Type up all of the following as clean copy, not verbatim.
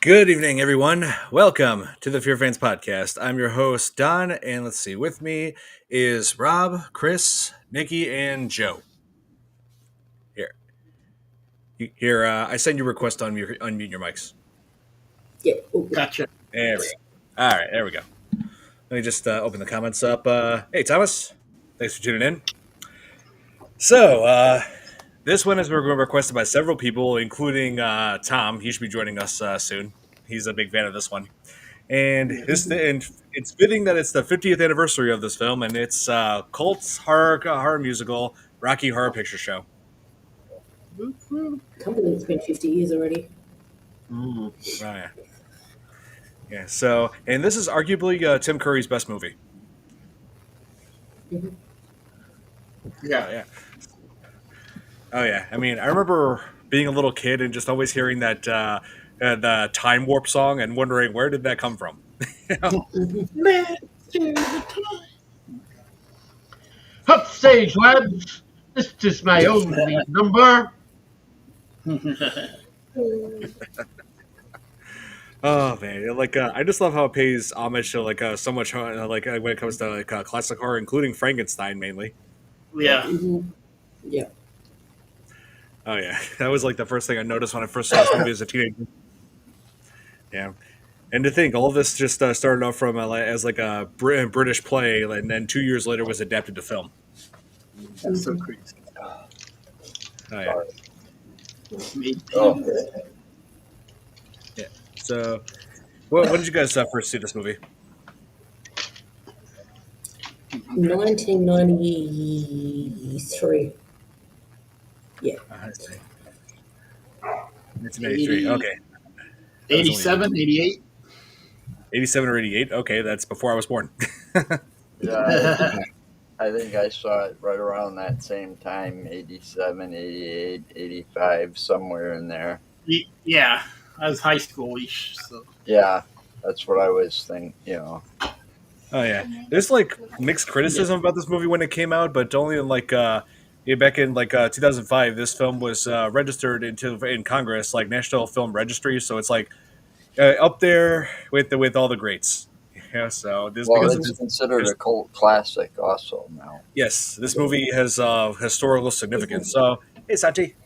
Good evening, everyone. Welcome to the FearFans podcast. I'm your host, Don, and let's see, with me is Rob, Chris, Nikki, and Joe. Here, I send you a request to unmute your mics. Yeah. Gotcha. There we go. All right, there we go. Let me just open the comments up. Hey, Thomas, thanks for tuning in. So, this one has been requested by several people, including Tom. He should be joining us soon. He's a big fan of this one. And it's fitting that it's the 50th anniversary of this film, and it's cult horror musical Rocky Horror Picture Show. Can't believe it's been 50 years already. Oh, yeah. So, and this is arguably Tim Curry's best movie. Mm-hmm. Yeah. Oh yeah. I mean, I remember being a little kid and just always hearing that the Time Warp song and wondering where did that come from. Hot stage, lads. This is my only number. Oh man, I just love how it pays homage to so much when it comes to classic horror, including Frankenstein mainly. Yeah. Mm-hmm. Yeah. Oh yeah, that was the first thing I noticed when I first saw this movie as a teenager. Yeah, and to think all of this just started off from as a British play, and then 2 years later was adapted to film. That's so crazy. Oh yeah. Yeah. So, when did you guys first see this movie? 1993. Yeah. 1993. Okay. 87, 88. 87 or 88. Okay, that's before I was born. Yeah, I think I saw it right around that same time, 87, 88, 85, somewhere in there. Yeah, I was high school-ish. So. Yeah, that's what I was thinking, Oh yeah, there's mixed criticism about this movie when it came out, but only in back in 2005, this film was registered in Congress, National Film Registry, so it's up there with all the greats. Yeah, so this it's considered a cult classic also now. Yes, this movie has historical significance. So, hey Santi.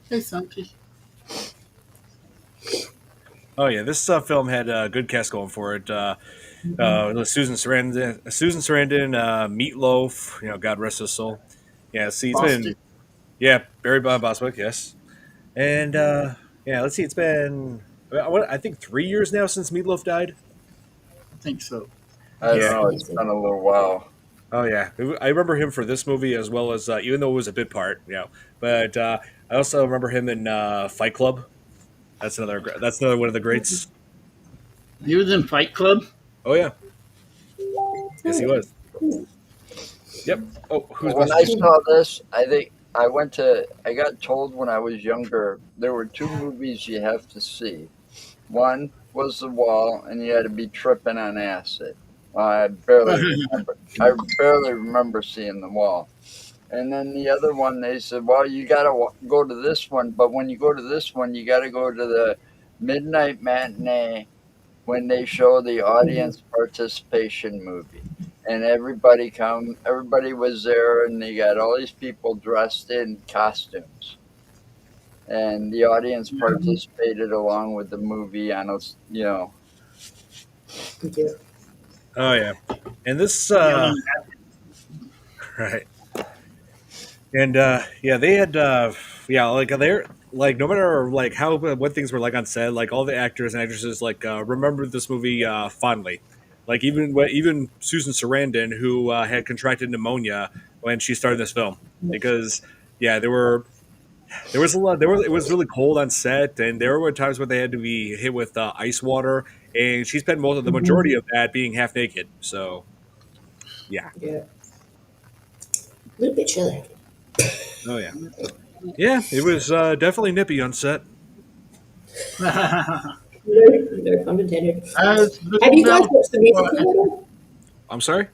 Hey Santi. Oh yeah, this film had a good cast going for it. Susan Sarandon, Meatloaf. God rest his soul. Yeah, see, it's been Barry Bostwick, yes, and let's see, it's been I think 3 years now since Meatloaf died. I think so. I don't know. It's been a little while. Oh yeah, I remember him for this movie as well as even though it was a bit part, But I also remember him in Fight Club. That's another one of the greats. He was in Fight Club. Oh yeah. Yes, he was. Yep. Oh, when I saw this, I think I got told when I was younger there were two movies you have to see. One was The Wall, and you had to be tripping on acid. I barely remember seeing The Wall. And then the other one, they said, well, you got to go to this one, but when you go to this one, you got to go to the midnight matinee when they show the audience participation movie. And everybody was there, and they got all these people dressed in costumes. And the audience participated along with the movie on us, Yeah. Oh yeah, and this right, and they had they're no matter how what things were on set, all the actors and actresses remembered this movie fondly. Even Susan Sarandon, who had contracted pneumonia when she started this film, because it was really cold on set, and there were times where they had to be hit with ice water, and she spent the majority of that being half naked. So, yeah. A little bit chilly. Oh yeah, yeah. It was definitely nippy on set. No pun intended. Have you guys watched the musical? I'm sorry?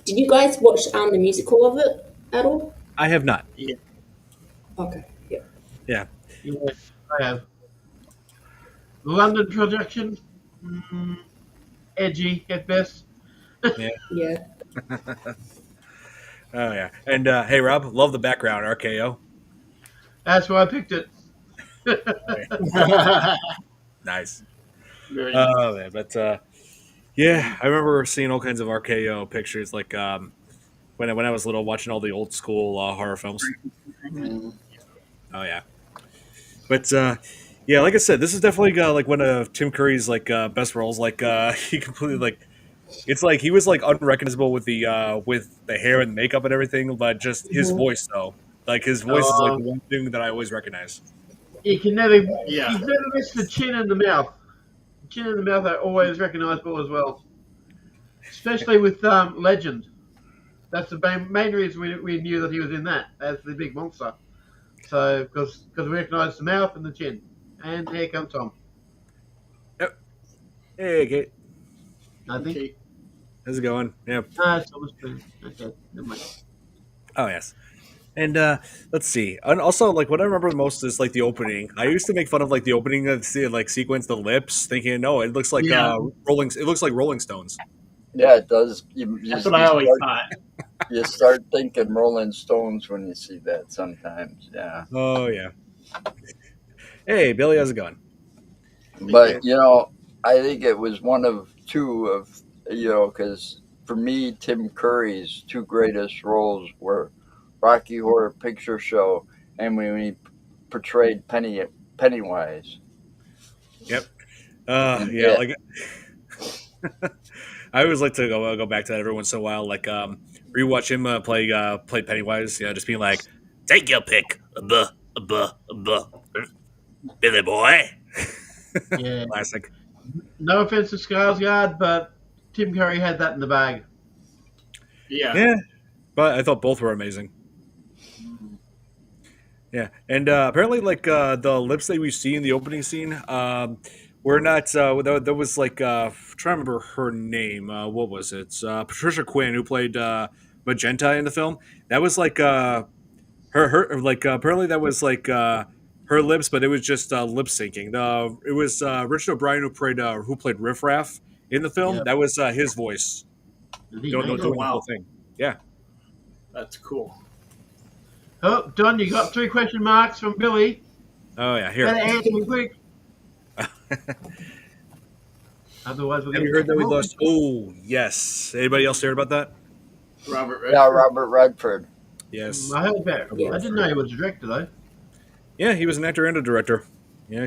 Did you guys watch the musical of it at all? I have not. Yeah. Okay. Yeah. Yeah. I have. London production, mm, edgy at best. Yeah. Yeah. Oh yeah. And hey, Rob, love the background RKO. That's why I picked it. Nice. Very nice. Oh man, but yeah, I remember seeing all kinds of RKO pictures, like when I was little, watching all the old school horror films. Mm. Oh yeah, but yeah, like I said, this is definitely like one of Tim Curry's like best roles. Like he completely like it's like he was like unrecognizable with the hair and makeup and everything, but just his Mhm. voice though, like his voice is like the one thing that I always recognize. You can never, Yeah. you never miss the chin and the mouth. The chin and the mouth are always recognisable as well, especially with Legend. That's the main reason we knew that he was in that as the big monster. So because we recognised the mouth and the chin, and here comes Tom. Yep. Hey, Kate, I think. Okay. how's it going? Yeah. It's Thomas Spoon. Okay, never mind. Oh yes. And let's see. And also, like what I remember the most is like the opening. I used to make fun of like the opening of the like sequence, the lips, thinking, no, it looks like Yeah. Rolling. It looks like Rolling Stones. Yeah, it does. You That's what I always thought. you start thinking Rolling Stones when you see that sometimes. Yeah. Oh yeah. Hey, Billy, how's it going? But, I think it was one of two of, because for me, Tim Curry's two greatest roles were Rocky Horror Picture Show and when he portrayed Pennywise. Yep. And Yeah. it- Like I always like to go back to that every once in a while. Like rewatch him play Pennywise. You know, just being like, take your pick, Billy boy. Yeah. Classic. No offense to Skarsgård, but Tim Curry had that in the bag. Yeah. Yeah, but I thought both were amazing. Yeah, and apparently, like the lips that we see in the opening scene, were not. That was like trying to remember her name. What was it? Patricia Quinn, who played Magenta in the film. That was like her like apparently that was like her lips, but it was just lip syncing. It was Richard O'Brien who played Riff Raff in the film. Yeah. That was his voice. And he Don't made doing it. the whole thing. Yeah. That's cool. Oh, Don, you got 3 question marks from Billy. Oh yeah. Here. Better answer them quick. Otherwise, we're Have you heard that we lost? Oh yes. Anybody else heard about that? Robert Redford. Yeah, Robert Redford. Yes. I heard that. Yeah. I didn't know he was a director though. Yeah, he was an actor and a director. Yeah,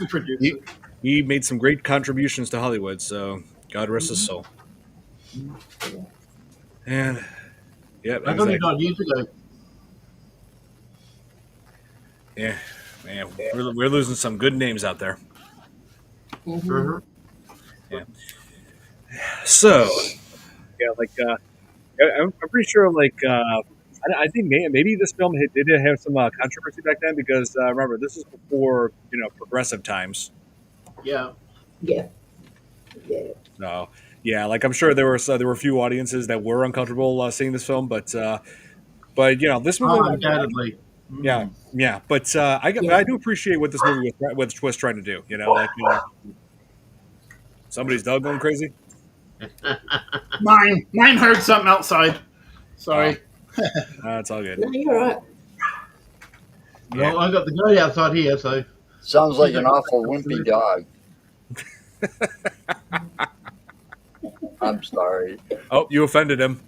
Producer. he made some great contributions to Hollywood. So God rest his soul. And yeah, I thought he died years ago. yeah, man, we're losing some good names out there. Mhm. Uh-huh. So yeah, like I'm pretty sure like I think maybe this film did have some controversy back then because remember this is before progressive times. Yeah. Yeah. Yeah. So yeah, like I'm sure there were a few audiences that were uncomfortable seeing this film, but this movie, Undoubtedly. yeah, but I do appreciate what this movie was trying to do. Like somebody's dog going crazy. Mine heard something outside. Sorry. It's all good. No, you're right. Well, I got the goat outside here, so Sounds like an awful wimpy dog. I'm sorry. Oh, you offended him.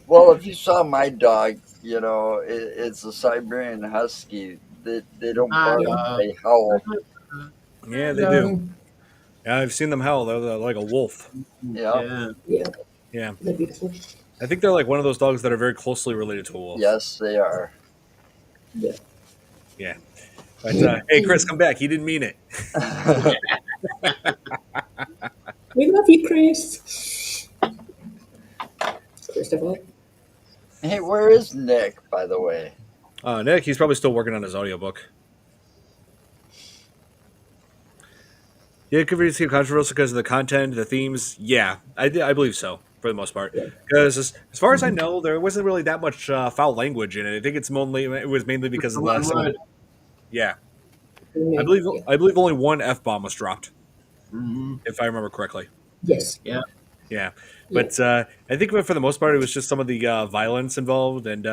Well, if you saw my dog, it's a Siberian Husky. They don't bark, they howl. Yeah, they do. Yeah, I've seen them howl. They're like a wolf. Yeah. Yeah. Yeah, They're beautiful. I think they're like one of those dogs that are very closely related to a wolf. Yes, they are. Yeah. Yeah. But hey, Chris, come back. He didn't mean it. We love you, Chris. Christopher. Hey, where is Nick, by the way? Nick, he's probably still working on his audiobook. Yeah, it could be controversial because of the content, the themes. Yeah, I believe so for the most part. Yeah. Because as far as I know, there wasn't really that much foul language in it. I think it was mainly because of the one word. yeah. I Remake, believe yeah. I believe only one F bomb was dropped, Mm-hmm. if I remember correctly. Yes. Yeah. Yeah, Yeah. but I think for the most part, it was just some of the violence involved, and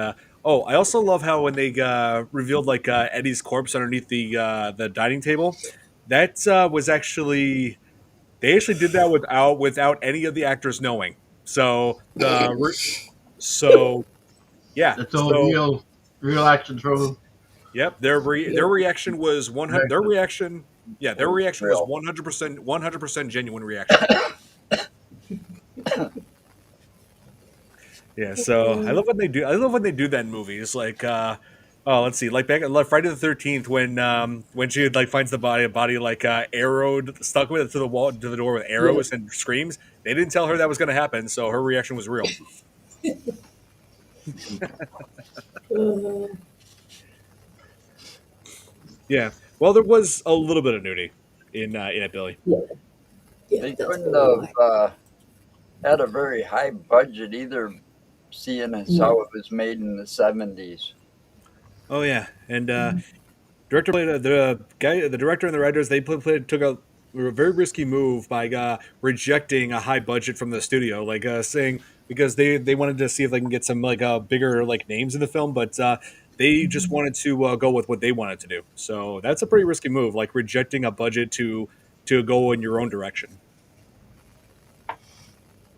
oh, I also love how when they revealed like Eddie's corpse underneath the dining table, that was actually they actually did that without any of the actors knowing. So so yeah, That's all so real actions from them. yep, Yeah. their reaction was 100. Their reaction, yeah, It their was reaction was real. 100% genuine reaction. Yeah, so I love when they do. I love when they do that in movies. Like, oh, let's see, like back at like Friday the 13th, when she like finds the body like arrowed, stuck with it to the wall, to the door with Yeah. arrows and screams. They didn't tell her that was going to happen, so her reaction was real. Uh, Yeah. Well, there was a little bit of nudity in it, Billy. yeah. Yeah. They That's couldn't probably why. have had a very high budget either, seeing as how No. it was made in the 70s. Oh yeah, and director played the director and the writers took a very risky move by rejecting a high budget from the studio, like saying because they wanted to see if they can get some like bigger like names in the film, but they just wanted to go with what they wanted to do. So that's a pretty risky move, like rejecting a budget to go in your own direction.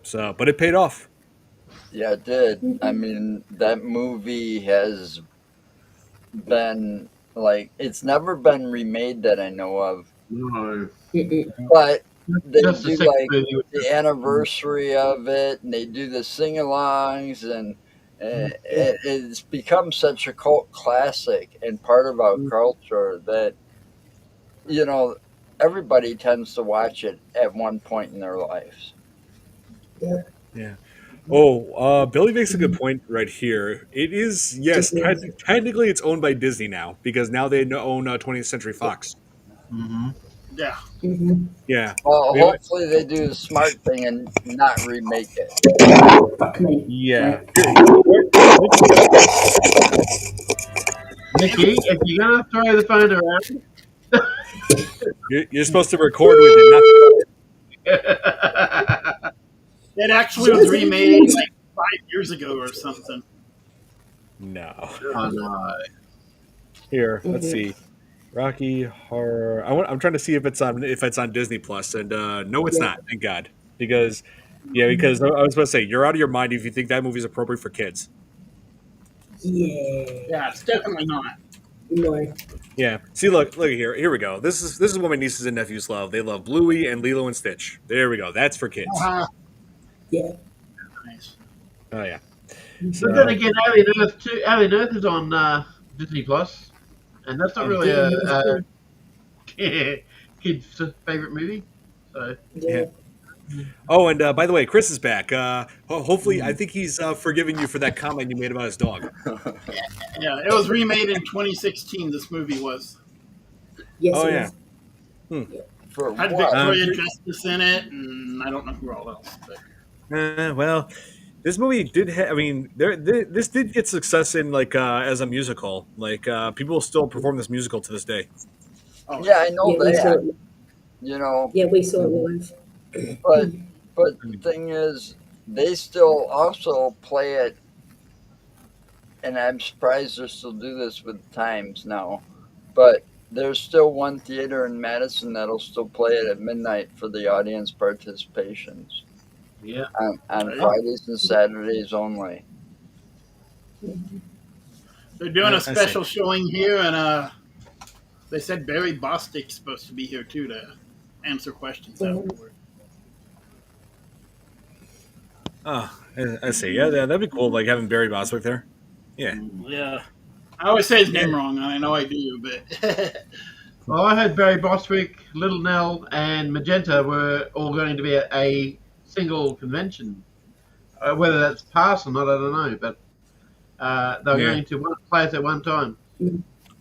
So, but it paid off. Yeah, it did. I mean, that movie has been like it's never been remade that I know of. No. Mm-mm. But they Just the do second like movie. the anniversary of it, and they do the sing-alongs, and it's become such a cult classic and part of our culture that you know everybody tends to watch it at one point in their lives. Yeah. Yeah. Oh, Billy makes a good point right here. It is, yes, Disney. technically it's owned by Disney now because now they own 20th Century Fox. Mm-hmm. Yeah. Mm-hmm. Yeah. Well, We- hopefully they do the smart thing and not remake it. Fuck me. Yeah. Nikki, if you're gonna throw the phone around, You're supposed to record with it, It actually was remade like 5 years ago or something. not. No. oh no. Here, let's Mhm. see. Rocky Horror. I'm trying to see if it's on Disney Plus, and no, it's Yeah. not. Thank God, because because I was supposed to say you're out of your mind if you think that movie's appropriate for kids. Yeah. Yeah, it's definitely not. No. Yeah. See, look here. Here we go. This is what my nieces and nephews love. They love Bluey and Lilo and Stitch. There we go. That's for kids. Uh-huh. Yeah. Nice. Oh yeah. But then again, Alien Earth too. Alien Earth is on Disney Plus, and that's not really a kid's favorite movie. So Yeah. Oh, and by the way, Chris is back. Hopefully, I think he's forgiving you for that comment you made about his dog. Yeah, it was remade in 2016. This movie was. Yes. Oh, it yeah. is. For Had what? Victoria Justice in it, and I don't know who all else. But Well, this movie did. I mean, this did get success in like as a musical. Like people still perform this musical to this day. oh, Yeah, I know Yeah, we saw that. it. You know, Yeah, we saw it live. but the thing is, they still also play it, and I'm surprised they still do this with times now. But there's still one theater in Madison that'll still play it at midnight for the audience participations yeah, on Really? Fridays and Saturdays only. they're doing I a see. special showing here, and they said Barry Bostwick's supposed to be here too to answer questions afterward. Oh, I see. Yeah, that'd be cool. Like having Barry Bostwick there. Yeah. Yeah, I always say his name wrong, and I know I do, but well, I heard Barry Bostwick, Little Nell, and Magenta were all going to be at a single convention. Whether that's passed or not, I don't know. But they were Yeah. going to play it at one time.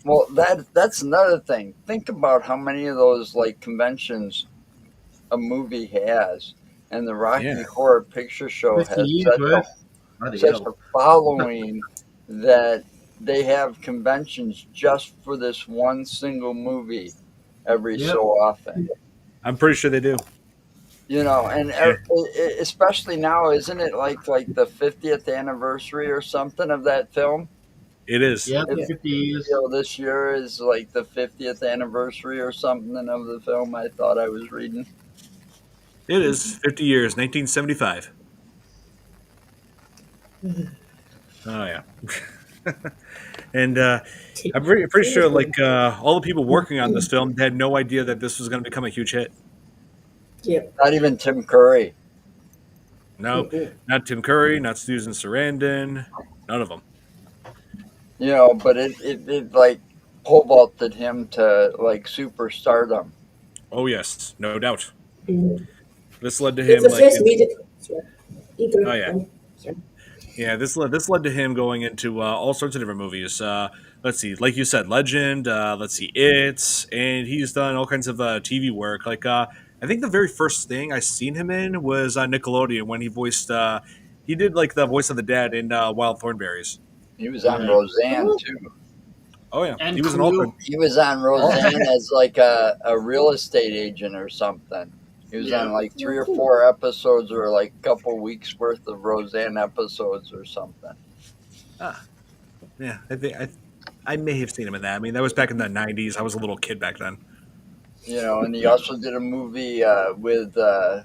Well, that's another thing. Think about how many of those like conventions a movie has, and the Rocky Yeah. Horror Picture Show 50 has years such worth. Bloody such hell. a following that they have conventions just for this one single movie every Yep. so often. I'm pretty sure they do. You know, and Yeah. especially now, isn't it like the 50th anniversary or something of that film? It is. Yep. If 50 years. you know, this year is like the 50th anniversary or something of the film. I thought I was reading. It is 50 years, 1975. Oh yeah. And I'm pretty sure like all the people working on this film had no idea that this was going to become a huge hit. Yep. Not even Tim Curry. No, not Tim Curry, not Susan Sarandon, none of them. You know, but it like pole vaulted him to like superstardom. Oh yes, no doubt. Mhm. This led to It's him the like, first music. Sorry. You go. oh yeah, Sorry. yeah. This led to him going into all sorts of different movies. Let's see, like you said, Legend. Let's see, It's, and he's done all kinds of TV work. Like I think the very first thing I seen him in was Nickelodeon when he voiced. He did like the voice of the dad in Wild Thornberries. He was on Yeah. Roseanne Oh. too. Oh yeah, And he was an Clue. all. He was on Roseanne as like a real estate agent or something. He was Yeah. on like 3 or Cool. 4 episodes or like a couple weeks worth of Roseanne episodes or something. Yeah, I may have seen him in that. I mean, that was back in the '90s. I was a little kid back then. You know, and he also did a movie with who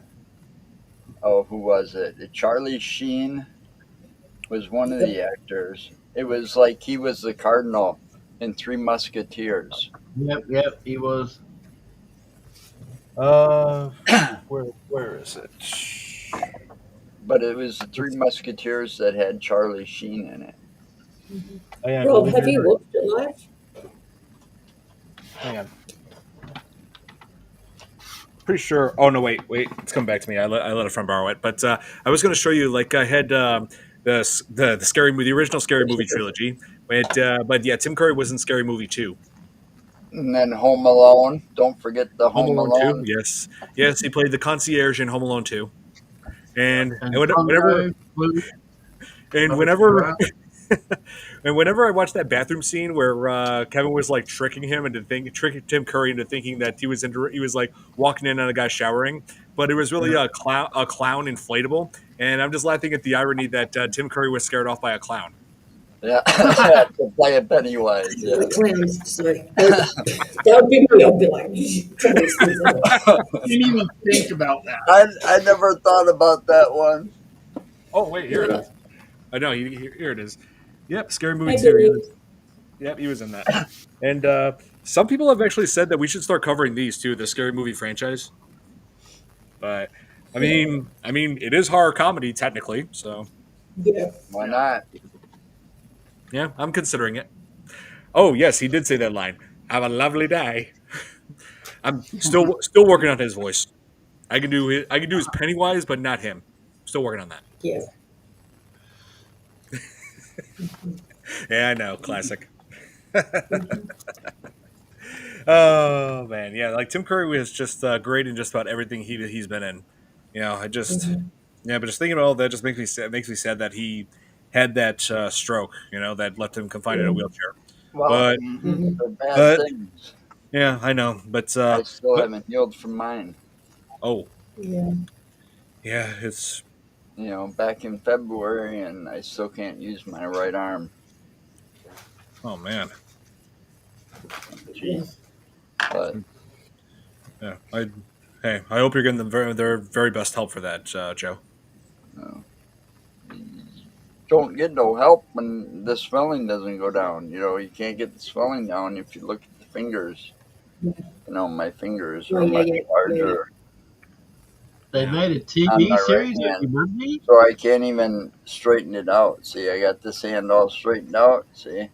was it? Charlie Sheen was one of the actors. It was like he was the cardinal in Three Musketeers. Yep. He was. Where is it? But it was the Three Musketeers that had Charlie Sheen in it. Rob, have you watched it live? Hang on. Pretty sure. Oh no, wait. It's come back to me. I let a friend borrow it. But I was going to show you. Like I had the scary movie, the original Scary Movie trilogy. But yeah, Tim Curry was in Scary Movie 2. And then Home Alone. Don't forget the Home Alone 2. Alone. Yes, he played the concierge in Home Alone 2. And And whenever Blue, and whenever and whenever I watched that bathroom scene where Kevin was like tricking tricking Tim Curry into thinking that he was like walking in on a guy showering, but it was really a clown inflatable, and I'm just laughing at the irony that Tim Curry was scared off by a clown. Yeah, to play it Pennywise. Yeah. The clowns. Sorry. That would be me. I'd be like, trying to squeeze out. Didn't even think about that. I never thought about that one. Oh wait, here it is. I know here it is. Yep, Scary Movie I 2. believe. Yep, he was in that. And some people have actually said that we should start covering these too, the Scary Movie franchise. But I mean, it is horror comedy technically, so Yeah. Why not? yeah, I'm considering it. Oh yes, he did say that line. Have a lovely day. I'm still working on his voice. I can do his Pennywise, but not him. Still working on that. Yeah. Yeah, I know, classic. Oh man, yeah, like Tim Curry was just great in just about everything he's been in. You know, I just yeah, but just thinking about all that just makes me sad that he had that stroke. You know, that left him confined in a wheelchair. Well, But Mhm. they're bad but things. yeah, I know. But I still haven't healed from mine. oh Yeah. yeah, it's You know, back in February, and I still can't use my right arm. oh man. Jeez. But Yeah, I hope you're getting their very best help for that, Joe. don't get no help when the swelling doesn't go down. You know, you can't get the swelling down if you look at the fingers. You know, my fingers are much larger. they made a On TV my series right every Monday. So I can't even straighten it out. See, I got this hand all straightened out. See,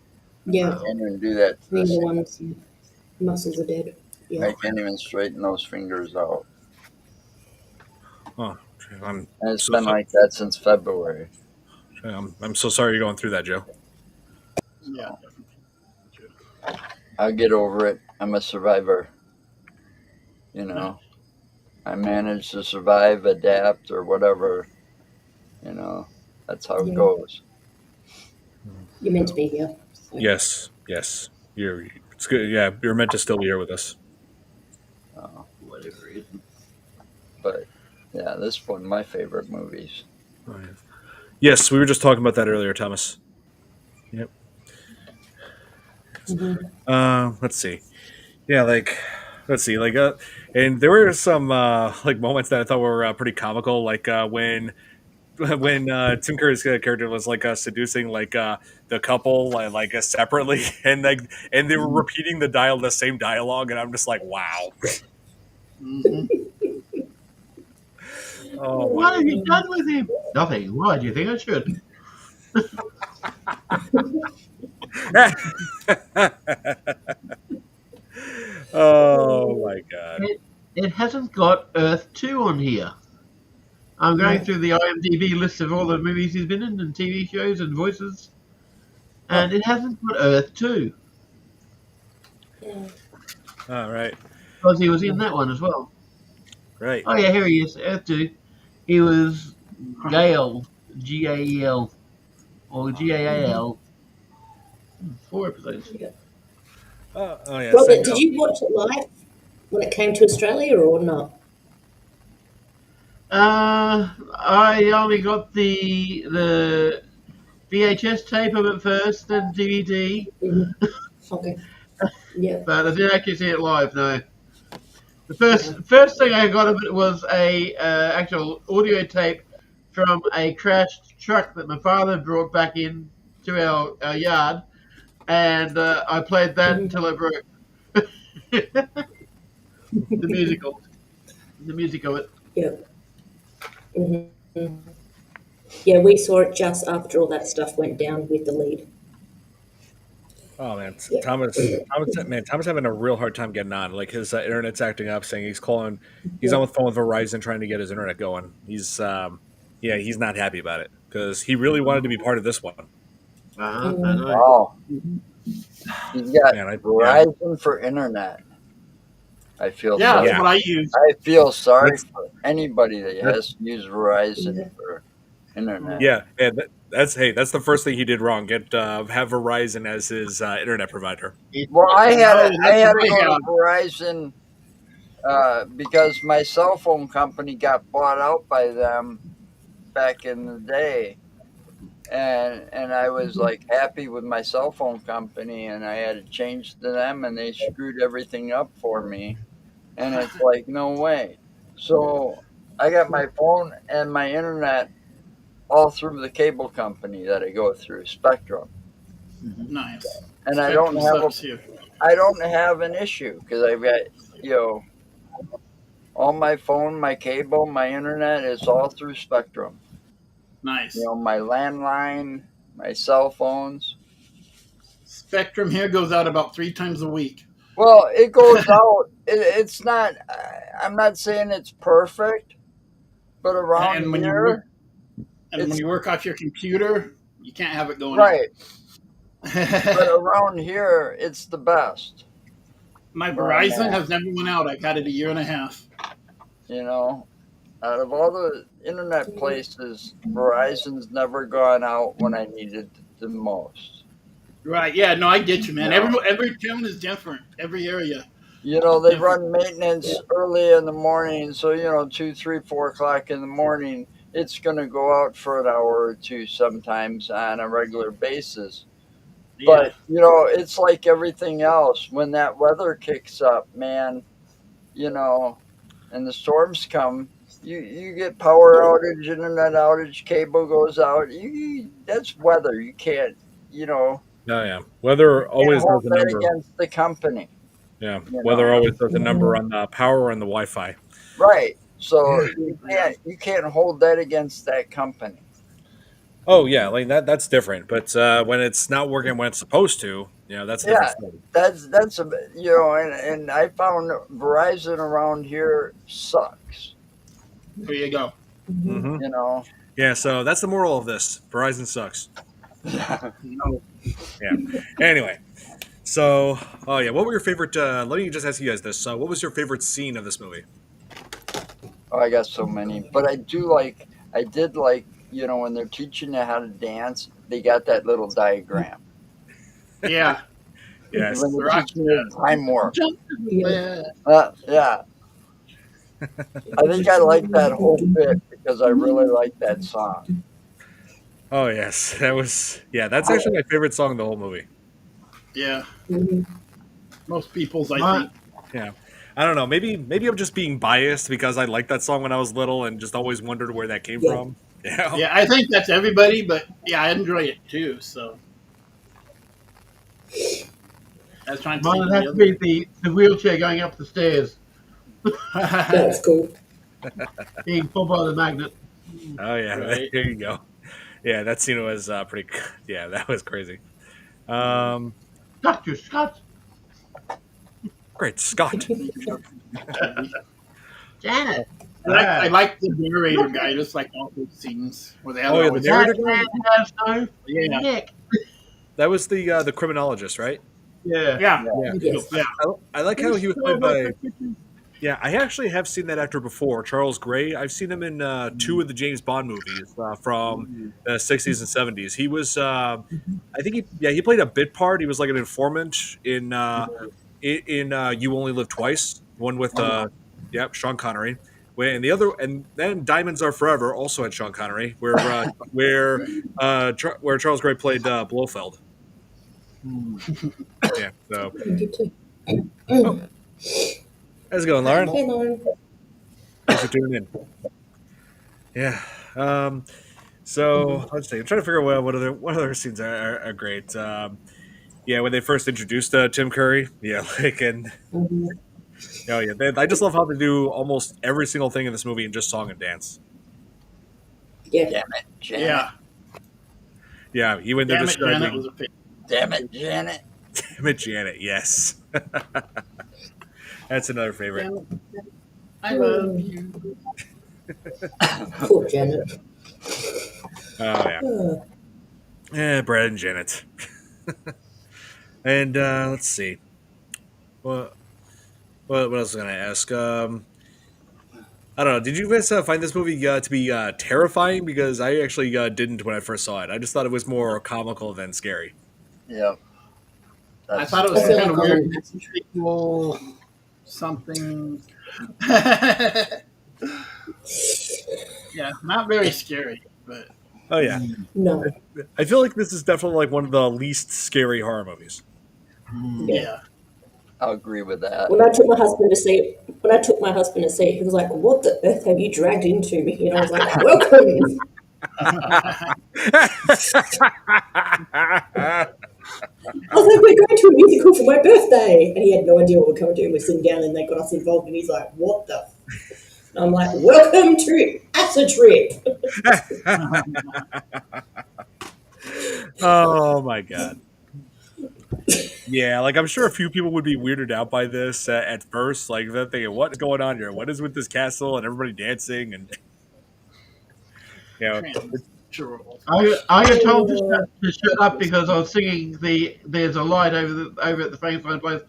Yeah. I can't even do that. To The this other hand. ones, muscles are dead. I Yeah. can't even straighten those fingers out. Oh, I'm And it's so been sorry. like that since February. I'm so sorry you're going through that, Joe. Yeah. I'll get over it. I'm a survivor. You know, I managed to survive, adapt, or whatever. You know, that's how it Yeah. goes. You're meant to be here. Yes, yes. It's good. Yeah, you're meant to still be here with us. Oh, Whatever it is. but yeah, this is one of my favorite movies. Oh, yeah. Yes, we were just talking about that earlier, Thomas. Yep. Mhm. Let's see. Yeah, like let's see, and there were some like moments that I thought were pretty comical, like when Tim Curry's character was like seducing the couple separately, and they were repeating the same dialogue, and I'm just like, wow. Hmm. Oh my What have you done with him? Nothing. Why do you think I should? oh my god. It hasn't got Earth 2 on here. I'm going No. through the IMDb list of all the movies he's been in and TV shows and voices, Oh, and it hasn't got Earth 2 Yeah. all right, because he was in that one as well. right. Oh yeah, here he is, Earth 2. He was Gale, Gael, or Gaal. 4 episodes. Yeah. Oh yeah, Robert, same. did you watch it live when it came to Australia or not? I only got the VHS tape of it first, then DVD, Mhm. Okay. Yeah. but I didn't actually see it live. No. The first thing I got of it was a actual audio tape from a crashed truck that my father brought back in to our yard, and I played that Mhm. until it broke. the musical, the music of it. Yeah. Mhm. Yeah, we saw it just after all that stuff went down with the lead. Oh man, Yeah. Thomas having a real hard time getting on. Like his internet's acting up, saying he's on the phone with Verizon trying to get his internet going. Yeah, he's not happy about it because he really wanted to be part of this one. I Mm. know. Wow, he's got Man, Verizon for internet. I feel Yeah, sorry. that's what I use. I feel sorry That's- for anybody that that's- has to use Verizon Yeah. for internet. yeah, that's the first thing he did wrong. Have Verizon as his internet provider. Well, I had No, to, I that's had what to I go to have. Verizon because my cell phone company got bought out by them back in the day, and I was like happy with my cell phone company, and I had to change to them, and they screwed everything up for me, and it's like no way. So I got my phone and my internet all through the cable company that I go through, Spectrum, Nice. and Spectrum sucks here. I don't have an issue because I've got you know all my phone, my cable, my internet is all through Spectrum. Nice. My landline, my cell phones. Spectrum here goes out about 3 times a week. Well, it goes out. It's not. I'm not saying it's perfect, but around And when you work here, and when it's you work off your computer, you can't have it going right. But out. around here, it's the best. My Where I'm Verizon at. has never went out. I've had it a year and a half. You know, out of all the internet places, Verizon's never gone out when I needed it the most. Right? Yeah. No, I get you, man. No. Every town is different. Every area. They Different. run maintenance early in the morning, so 2, 3, 4 o'clock in the morning, it's going to go out for an hour or two sometimes on a regular basis. Yeah. But it's like everything else. When that weather kicks up, man, and the storms come, you get power outage, internet outage, cable goes out. That's weather. You can't, Oh yeah, weather always hold does a that number. against the company. Yeah, you weather know. always does a number on the power and the Wi-Fi. Right. So you can't hold that against that company. Oh yeah, like that's different. But when it's not working when it's supposed to, that's a different Yeah, story. that's a and I found Verizon around here sucks. There you go. Mhm. Hmm. You know. Yeah, so that's the moral of this. Verizon sucks. No. Yeah. Anyway, so what were your favorite? Let me just ask you guys this. What was your favorite scene of this movie? Oh, I got so many, but I did like when they're teaching you how to dance, they got that little diagram. Yeah. Yes. When The they Rock teach me a time warp. jump to the Yeah. bed. Yeah. I think I like that whole bit because I really like that song. Oh yes, that was that's actually my favorite song in the whole movie. Yeah. Mhm. Most people's, I My, think. Yeah, I don't know. Maybe I'm just being biased because I liked that song when I was little and just always wondered where that came Yeah. from. Yeah, Yeah, I think that's everybody, but yeah, I enjoy it too. So I was trying to mine think would of the have to other. be the wheelchair going up the stairs, That's cool. being pulled by the magnet. oh yeah, Right. there you go. Yeah, that scene was pretty. Yeah, that was crazy. Um, Dr. Scott, Great Scott. Janet. I like the narrator guy, just like all those scenes where they have Oh it yeah, the always. narrator That guy. man has no Yeah, neck. That was the criminologist, right? Yeah. yeah, Yeah. Yes. yeah. I like how he was played by. Yeah, I actually have seen that actor before, Charles Gray. I've seen him in two of the James Bond movies from the '60s and '70s. He was, I think he played a bit part. He was like an informant in You Only Live Twice, one with Sean Connery. And the other, and then Diamonds Are Forever also had Sean Connery, where Charles Gray played Blofeld. Yeah. So, You too. oh, how's it going, Lauren? Hey, Lauren. Thanks for tuning in. Yeah. So let's see. I'm trying to figure out what other scenes are great. Yeah, when they first introduced Tim Curry. Yeah, like and Mhm. oh yeah, I just love how they do almost every single thing in this movie in just song and dance. Yeah. Damn it, Janet. Yeah. Yeah, even they're Damn it, Janet describing was a pick. Damn it, Janet. Damn it, Janet. Yes, that's another favorite. Damn it, I love you. Poor Janet. Oh yeah, yeah, Brad and Janet. And let's see. What what else was I gonna ask? I don't know. Did you guys find this movie to be terrifying? Because I actually didn't when I first saw it. I just thought it was more comical than scary. Yep. I That's, thought it was I feel kind of like weird. Sequel, something. Yeah, not very scary, but Oh yeah, No. I feel like this is definitely like one of the least scary horror movies. yeah. I'll agree with that. When I took my husband to see it, he was like, "What the earth have you dragged into me?" And I was like, "Welcome." I was like, "We're going to a musical for my birthday," and he had no idea what we're coming to. And we're sitting down, and they got us involved, and he's like, "What the?" And I'm like, "Welcome to Acid Trip." Oh my god. Yeah, like I'm sure a few people would be weirded out by this at first. Like they're thinking, "What's going on here? What is with this castle and everybody dancing?" And you know, True. I got told to shut up because I was singing "There's a Light" over at the Frank-N-Furter place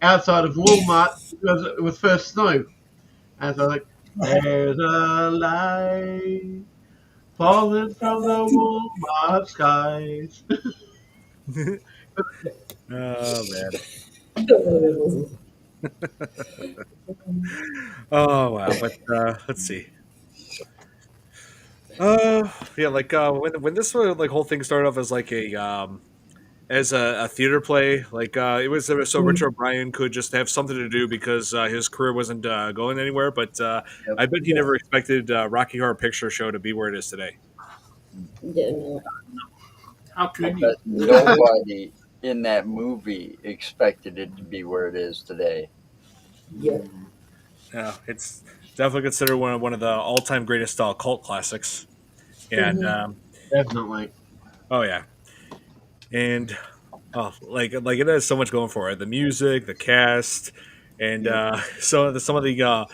outside of Walmart because it was first snow, and so I was like, "There's a light falling from the Walmart skies." oh man. Oh wow. But let's see. Yeah, like when this like whole thing started off as like a theater play, like it was so Richard O'Brien could just have something to do because his career wasn't going anywhere. But Yep. I bet he never expected Rocky Horror Picture Show to be where it is today. Yeah, no. How I could you? bet nobody in that movie expected it to be where it is today. Yeah. Yeah, it's definitely considered one of the all time greatest cult classics. And Definitely. oh yeah, and oh like it has so much going for it. The music, the cast, and some of the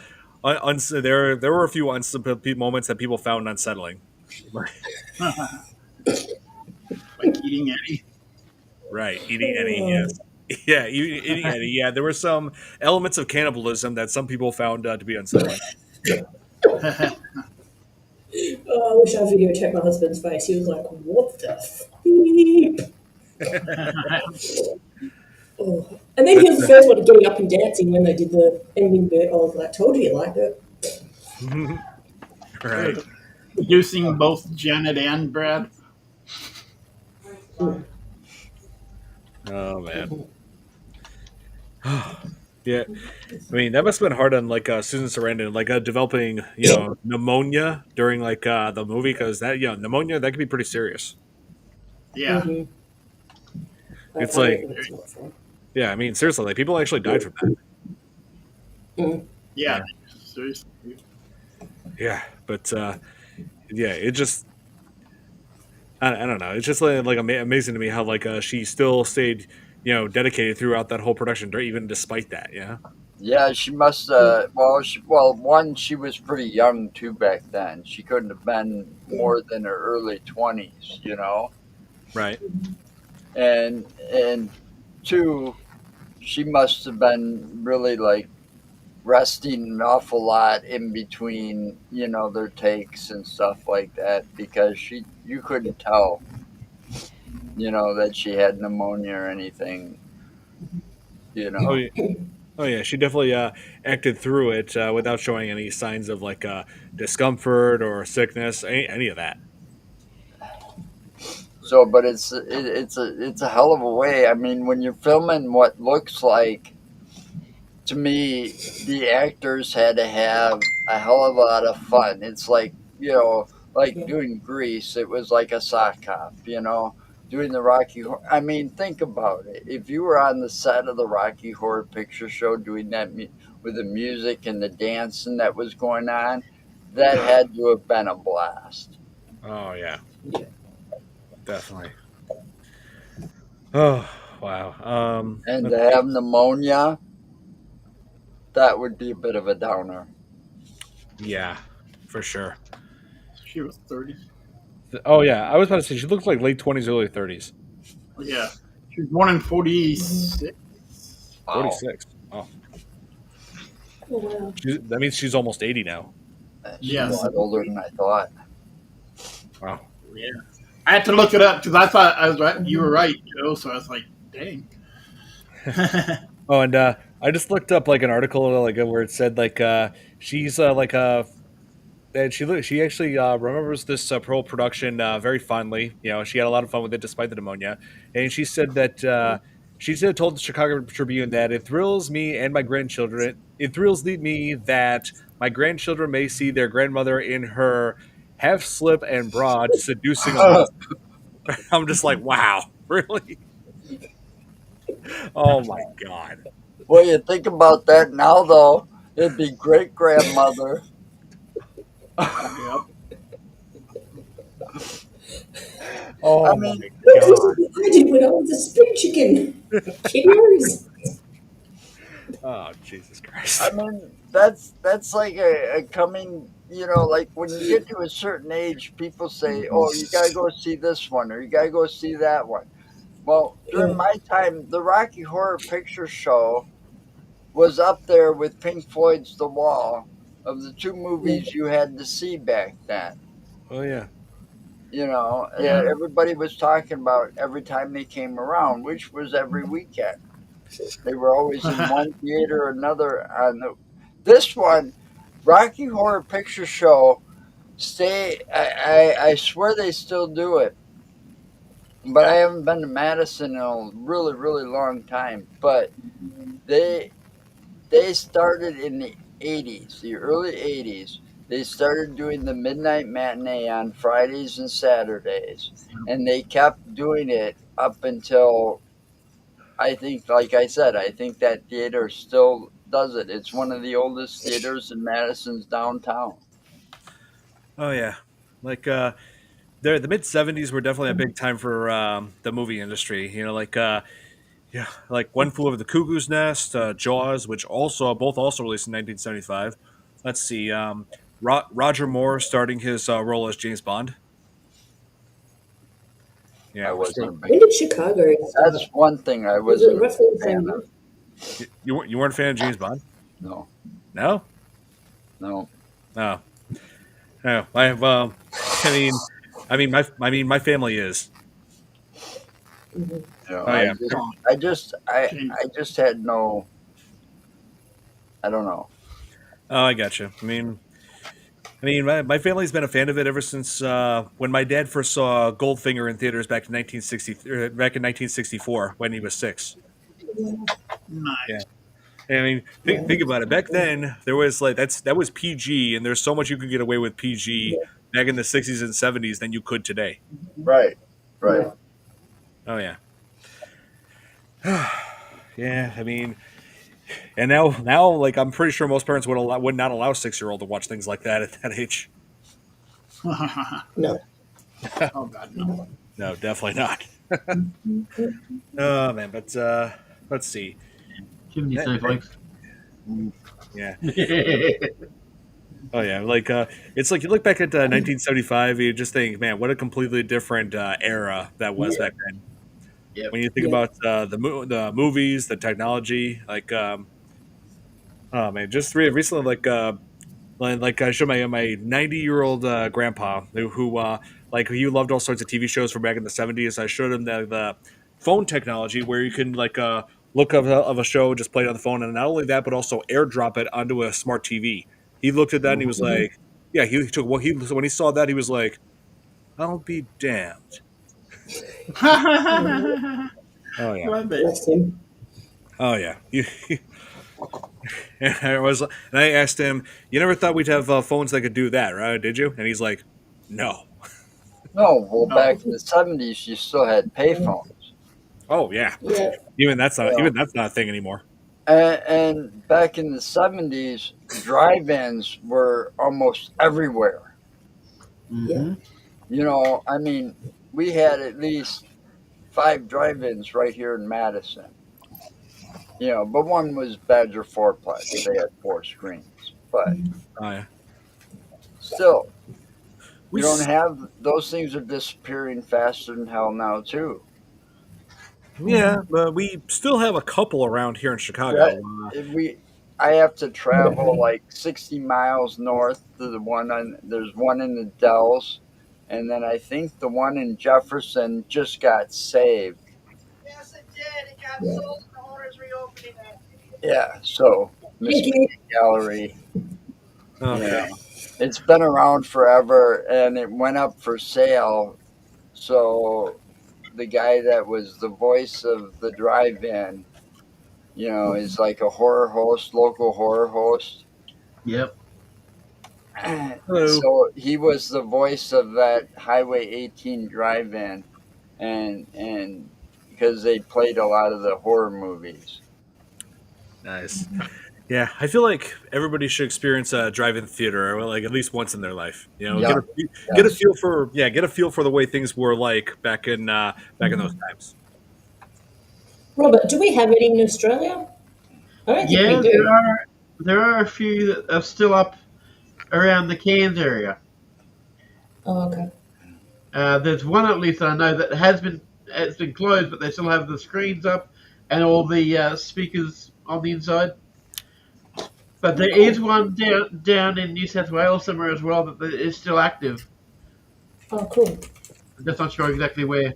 there were a few moments that people found unsettling. Like eating Eddie. Right, eating Eddie, yes. Yeah, eating Eddie. Yeah, there were some elements of cannibalism that some people found to be unsettling. Oh, I wish I videotaped my husband's face. He was like, "What the?" F-? Oh. And then But, he was the first one getting up and dancing when they did the ending bit. I was like, told you you liked it. right. Producing both Janet and Brad. Mm. Oh man. Yeah. I mean, that must have been hard on like Susan Sarandon, like developing, pneumonia during like the movie because that, pneumonia that could be pretty serious. Yeah. Mm-hmm. It's I like, reckon it's not fun. yeah, I mean, seriously, like people actually died from that. Mm. Yeah. Yeah, Seriously. yeah, but yeah, it just, I don't know, it's just like amazing to me how like she still stayed, dedicated throughout that whole production, even despite that. Yeah, Yeah, she must. One, she was pretty young too back then. She couldn't have been more than her early 20s, you know. right. And two, she must have been really like resting an awful lot in between, their takes and stuff like that because you couldn't tell, that she had pneumonia or anything, you Oh know. yeah. Oh yeah, she definitely acted through it without showing any signs of like discomfort or sickness, any of that. So, but it's a hell of a way. I mean, when you're filming what looks like, to me, the actors had to have a hell of a lot of fun. It's like, like Yeah. doing Grease, it was like a sock hop, doing the Rocky I mean, think about it. If you were on the set of the Rocky Horror Picture Show doing that with the music and the dancing that was going on, that had to have been a blast. Oh yeah, Yeah. definitely. Oh wow. And Let's to see. have pneumonia, that would be a bit of a downer. Yeah, for sure. She was 30. Oh yeah, I was about to say she looks like late 20s, early 30s. Yeah. She was born in Mm-hmm. 46. Wow. 46. Oh, Oh, wow. that means she's almost 80 now. She's a Yes. lot older than I thought. Wow. Yeah. I had to look it up because I thought I was right. You were Mhm. right, Joe. So I was like, dang. Oh, and I just looked up like an article like where it said like she's like and she actually remembers this whole production very fondly. She had a lot of fun with it despite the pneumonia, and she said that she said told the Chicago Tribune that it thrills me and my grandchildren. It thrills me that my grandchildren may see their grandmother in her half slip and broad seducing a monster. I'm just like, wow, really? Oh my god. Well, you think about that now, though, it'd be great grandmother. Yep. I Oh my mean, Look at god. what I did when I was a spring chicken. Cheerios. Oh Jesus I Christ. mean, that's like a coming. Like when you get to a certain age, people say, "Oh, you gotta go see this one, or you gotta go see that one." Well, during Yeah. my time, the Rocky Horror Picture Show was up there with Pink Floyd's The Wall of the two Yeah. movies you had to see back then. Oh yeah. Yeah. Everybody was talking about every time they came around, which was every weekend. They were always in one theater or another. This one, Rocky Horror Picture Show, stay. I swear they still do it, but I haven't been to Madison in a really really long time. But they they started in the 80s, the early 80s. They started doing the midnight matinee on Fridays and Saturdays, and they kept doing it up until I think, like I said, I think that theater still does it. It's one of the oldest theaters in Madison's downtown. Oh yeah. Like the mid '70s were definitely a big time for the movie industry. Like yeah, like One Flew Over the Cuckoo's Nest, Jaws, which both also released in 1975. Let's see, Roger Moore starting his role as James Bond. I Yeah, we're wasn't still. a big. When did Chicago That's start? one thing I Was it wasn't a roughly big the fan same year? of. You weren't a fan of James Bond? No, No, no. no, no. I have. I mean, my family is. You know, Oh yeah. I just had no. I don't know. Oh, I got you. I mean, my family's been a fan of it ever since when my dad first saw Goldfinger in theaters back in 1964 when he was 6. Yeah. Nice. I mean, Yeah. think about it. Back then, there was like that was PG, and there's so much you could get away with PG Yeah. back in the 60s and 70s than you could today. Right. Right. Yeah. Oh yeah. Yeah, I mean, and now, like I'm pretty sure most parents would not allow 6-year-old to watch things like that at that age. No. Oh God, no. No, definitely not. Oh man, but let's see. Chimney That- snowflakes. yeah. Yeah. Oh yeah, like it's like you look back at 1975, you just think, man, what a completely different era that was back then. Yep. When you think Yeah. about the movies, the technology, like oh man, just recently, like I showed my 90-year-old grandpa who like he loved all sorts of TV shows from back in the 70s. I showed him the phone technology where you can like look of a show, just play it on the phone, and not only that, but also airdrop it onto a smart TV. He looked at that and he was Mhm. like, yeah, he took what he when he saw that he was like, I'll be damned. Oh yeah, Love it. Bless him. oh yeah. And I asked him, "You never thought we'd have phones that could do that, right? Did you?" And he's like, "No." No, well, No. back in the '70s, you still had payphones. Oh yeah, Yeah. even that's not Yeah. a thing anymore. And back in the '70s, drive-ins were almost everywhere. Mhm. You know, I mean, we had at least 5 drive-ins right here in Madison. You know, but one was Badger Fourplex. They had 4 screens. But Oh yeah, still, we you don't s- have those things are disappearing faster than hell now too. yeah, but we still have a couple around here in That Chicago. we I have to travel Yeah. like 60 miles north to the one on there's one in the Dells, and then I think the one in Jefferson just got saved. Yes, it did. It got Yeah. sold. The owner's reopening it. Yeah, so Miss Thank you. Gallery, Okay. yeah, it's been around forever, and it went up for sale. So the guy that was the voice of the drive-in, you know, is like a horror host, local horror host. Yep. Hello. So he was the voice of that Highway 18 drive-in, and because they played a lot of the horror movies. Nice. Yeah, I feel like everybody should experience a drive-in theater, or like at least once in their life. You know, Yeah. get a Yes. feel for get a feel for the way things were like back in those times. Robert, do we have any in Australia? I don't think Yeah, we do. there are a few that are still up around the Cairns area. Oh, okay. There's one at least I know that it's been closed, but they still have the screens up and all the speakers on the inside. But there is one down in New South Wales somewhere as well that is still active. Oh, cool. I'm just not sure exactly where.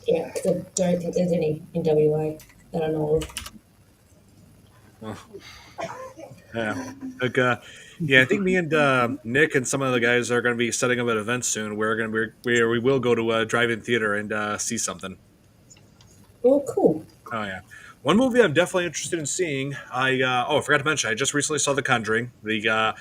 Yeah, 'cause I don't think there's any in WA that I know of. Yeah, like yeah, I think me and Nick and some of the guys are going to be setting up an event soon. We're going to be where we will go to a drive-in theater and see something. Oh, cool. Oh yeah, one movie I'm definitely interested in seeing. I forgot to mention I just recently saw The Conjuring, the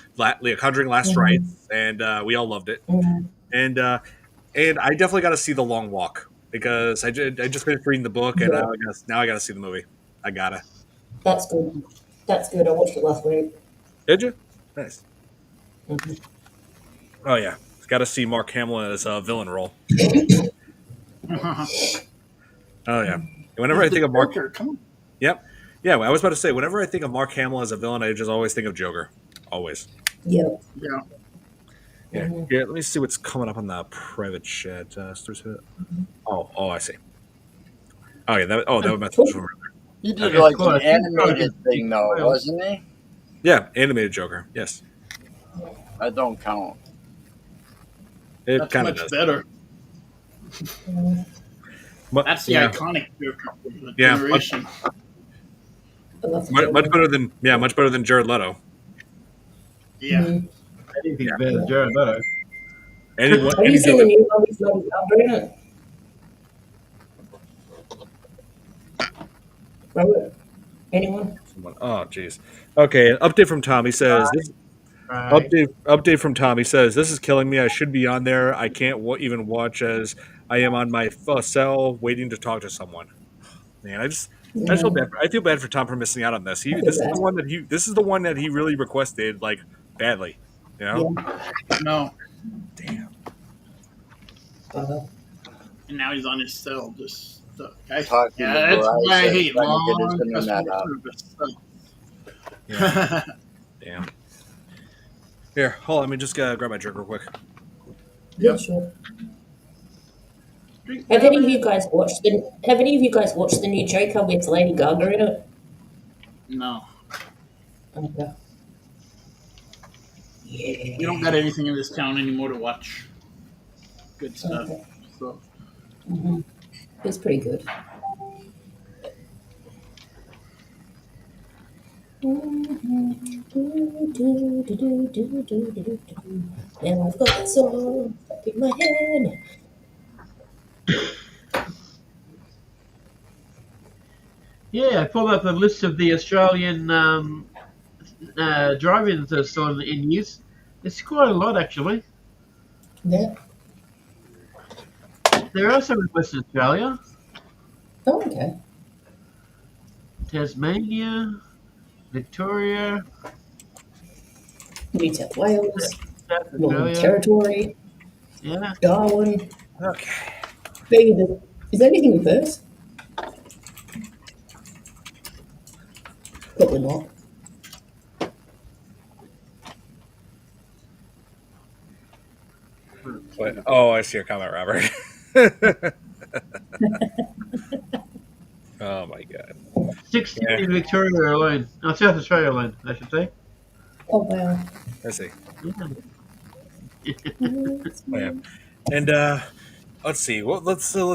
Conjuring Last Mhm. Rites, and we all loved it. Mhm. And I definitely got to see The Long Walk because I just finished reading the book and Yeah, now I got to see the movie. I gotta. that's good. That's good. I watched it last week. Did you? Nice. Mhm. Oh yeah, got to see Mark Hamill as a villain role. Oh yeah. Whenever I think of Mark, Joker, come on. yep, yeah. I was about to say, whenever I think of Mark Hamill as a villain, I just always think of Joker. Always. Yeah. Yeah. Yeah. Mhm. Yeah. Let me see what's coming up on the private chat. Oh, I see. Oh yeah. That was my Cool. He did Okay. like Well, an I think animated so. thing though, wasn't he? Yeah, animated Joker. Yes, That don't count. it That's kind of much does. better. Mhm. That's the yeah, iconic joke of the yeah, generation. I love the much Joker. better than much better than Jared Leto. Yeah. Anything's Yeah, better than Jared Leto. anyone, Have you any seen the other new one with Lady Gaga in it? Robert? Anyone? someone. Oh, jeez. Okay, update from Tom. He says this. Right. Update from Tom. He says this is killing me. I should be on there. I can't even watch as I am on my cell waiting to talk to someone. Man, I just feel Yeah, bad. I feel bad for Tom for missing out on this. I feel This is bad. the one that he really requested like badly. You know? Yeah. No. Damn. Uh, And now he's on his cell. Just guys. Talking Yeah, to that's why I Verizon, hate trying to get his long internet customer up. service. So. Yeah. Damn. Here, hold on. Let me just grab my drink real quick. yeah, sure. Drink Have any of better. you guys watched the new Joker with Lady Gaga in it? No. Okay. We don't got anything in this town anymore to watch. Good stuff. Okay. So Mm-hmm. It's pretty good. And I've got that song stuck in my head. Yeah, I pulled up the list of the Australian drive-ins that are still in use. It's quite a lot, actually. Yeah. There are some in Western Australia, Oh, okay. Tasmania, Victoria, New South Wales, South Northern Australia. Territory, Yeah. Darwin. Okay. Is there anything in Perth? Probably not. Wait, oh, I see your comment, Robert. Oh my god. 16 Yeah, in Victoria alone. Oh, South Australia alone, I should say. Oh, wow. I see. Yeah. Oh, yeah. And let's see. Well, let's look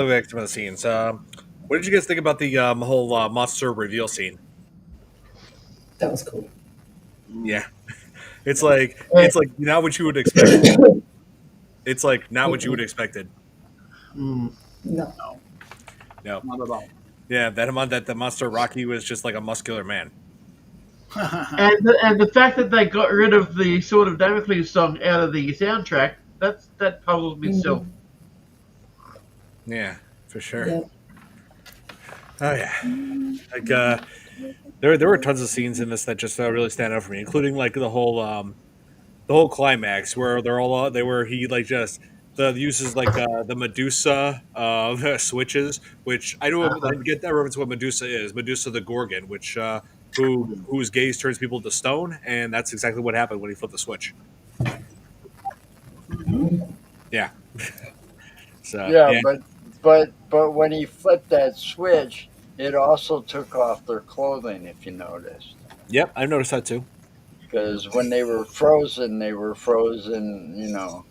back to some of the scenes. What did you guys think about the whole monster reveal scene? That was cool. Yeah, it's like not what you would expect. It's like not what you would expected. Mm. No. No, not at all. yeah, that the monster Rocky was just like a muscular man. And the fact that they got rid of the Sword of Damocles song out of the soundtrack, that puzzles me still. Yeah, for sure. Yeah. Oh yeah, like there were tons of scenes in this that just really stand out for me, including like the whole climax where he like just the uses like the Medusa switches, which I don't I get that reference what Medusa is. Medusa the Gorgon, which whose gaze turns people to stone, and that's exactly what happened when he flipped the switch. Yeah. So Yeah, yeah, but when he flipped that switch, it also took off their clothing. If you noticed, yep, I've noticed that too. because when they were frozen, You know,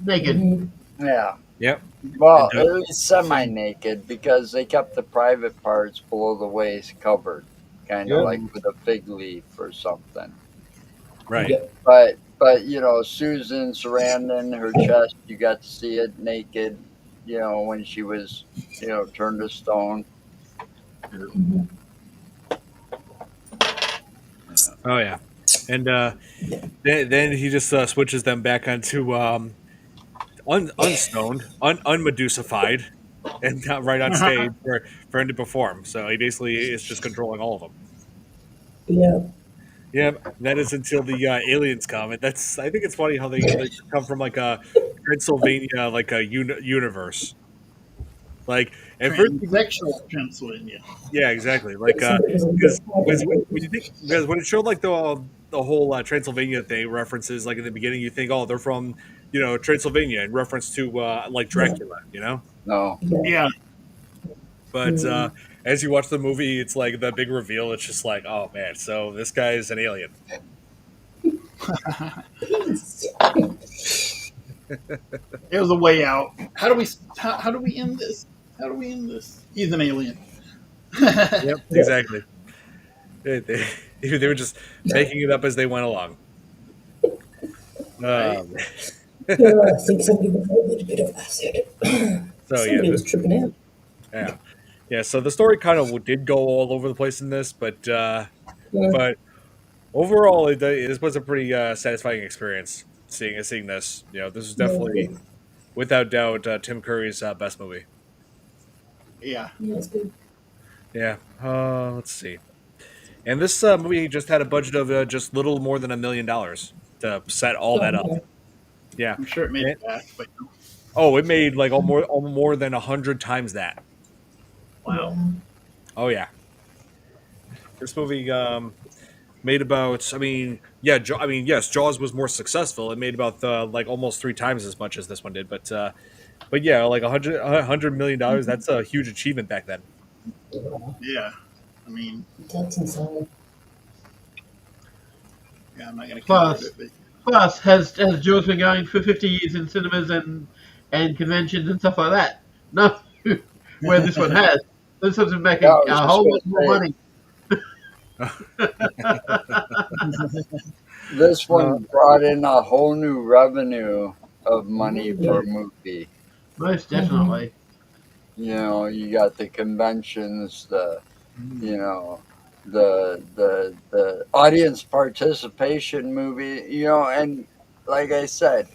Naked. Mm-hmm. yeah. Yep. Well, And, at least semi-naked because they kept the private parts below the waist covered, kind of Yep. like with a fig leaf or something. Right. Yep. But you know, Susan Sarandon, her chest, you got to see it naked. You know, when she was, turned to stone. Mm-hmm. Oh yeah, and then he just switches them back onto unstoned, unmedusified, and got right on stage for him to perform. So he basically is just controlling all of them. Yeah. Yeah, that is until the aliens come, and that's I think it's funny how they come from like a Transylvania like a universe. Like at first, Transsexual Pennsylvania. yeah, exactly. Like Somebody was a because bit when you think because when it showed like the whole Transylvania thing references like in the beginning, you think oh they're from Transylvania in reference to like Yeah. Dracula, you know. No, Yeah. Yeah. But Mm. as you watch the movie, it's like the big reveal. It's just like oh man, so this guy is an alien. Peace. There's a way out. How do we end this? How do we end this? He's an alien. Yep, Yeah. exactly. They were just making it up as they went along. Right? Um, I think somebody was a little bit of acid. so yeah, Somebody was tripping out. yeah, yeah. So the story kind of did go all over the place in this, Yeah. but overall, it was a pretty satisfying experience seeing this. This is Yeah, definitely, good. without doubt, Tim Curry's best movie. Yeah. Yeah, it's good. Yeah. Let's see. And this movie just had a budget of just little more than $1 million to set all Oh, that up. yeah. Yeah. I'm sure it made And- it back, but oh, it made like almost more than 100 times that. wow. Oh yeah. This movie made about. I mean, yeah. I mean, yes. Jaws was more successful. It made about like almost 3 times as much as this one did. But yeah, like $100 million. That's a huge achievement back then. Yeah. I mean, That's insane. yeah, I'm not gonna Plus, compare it, plus has Jaws been going for 50 years in cinemas and conventions and stuff like that? No, where this one has. This one's been Yeah, I making was a just whole gonna lot more say, money. this Uh, one brought in a whole new revenue of money for a movie. Most definitely. You got the conventions, you know, the audience participation movie, and like I said,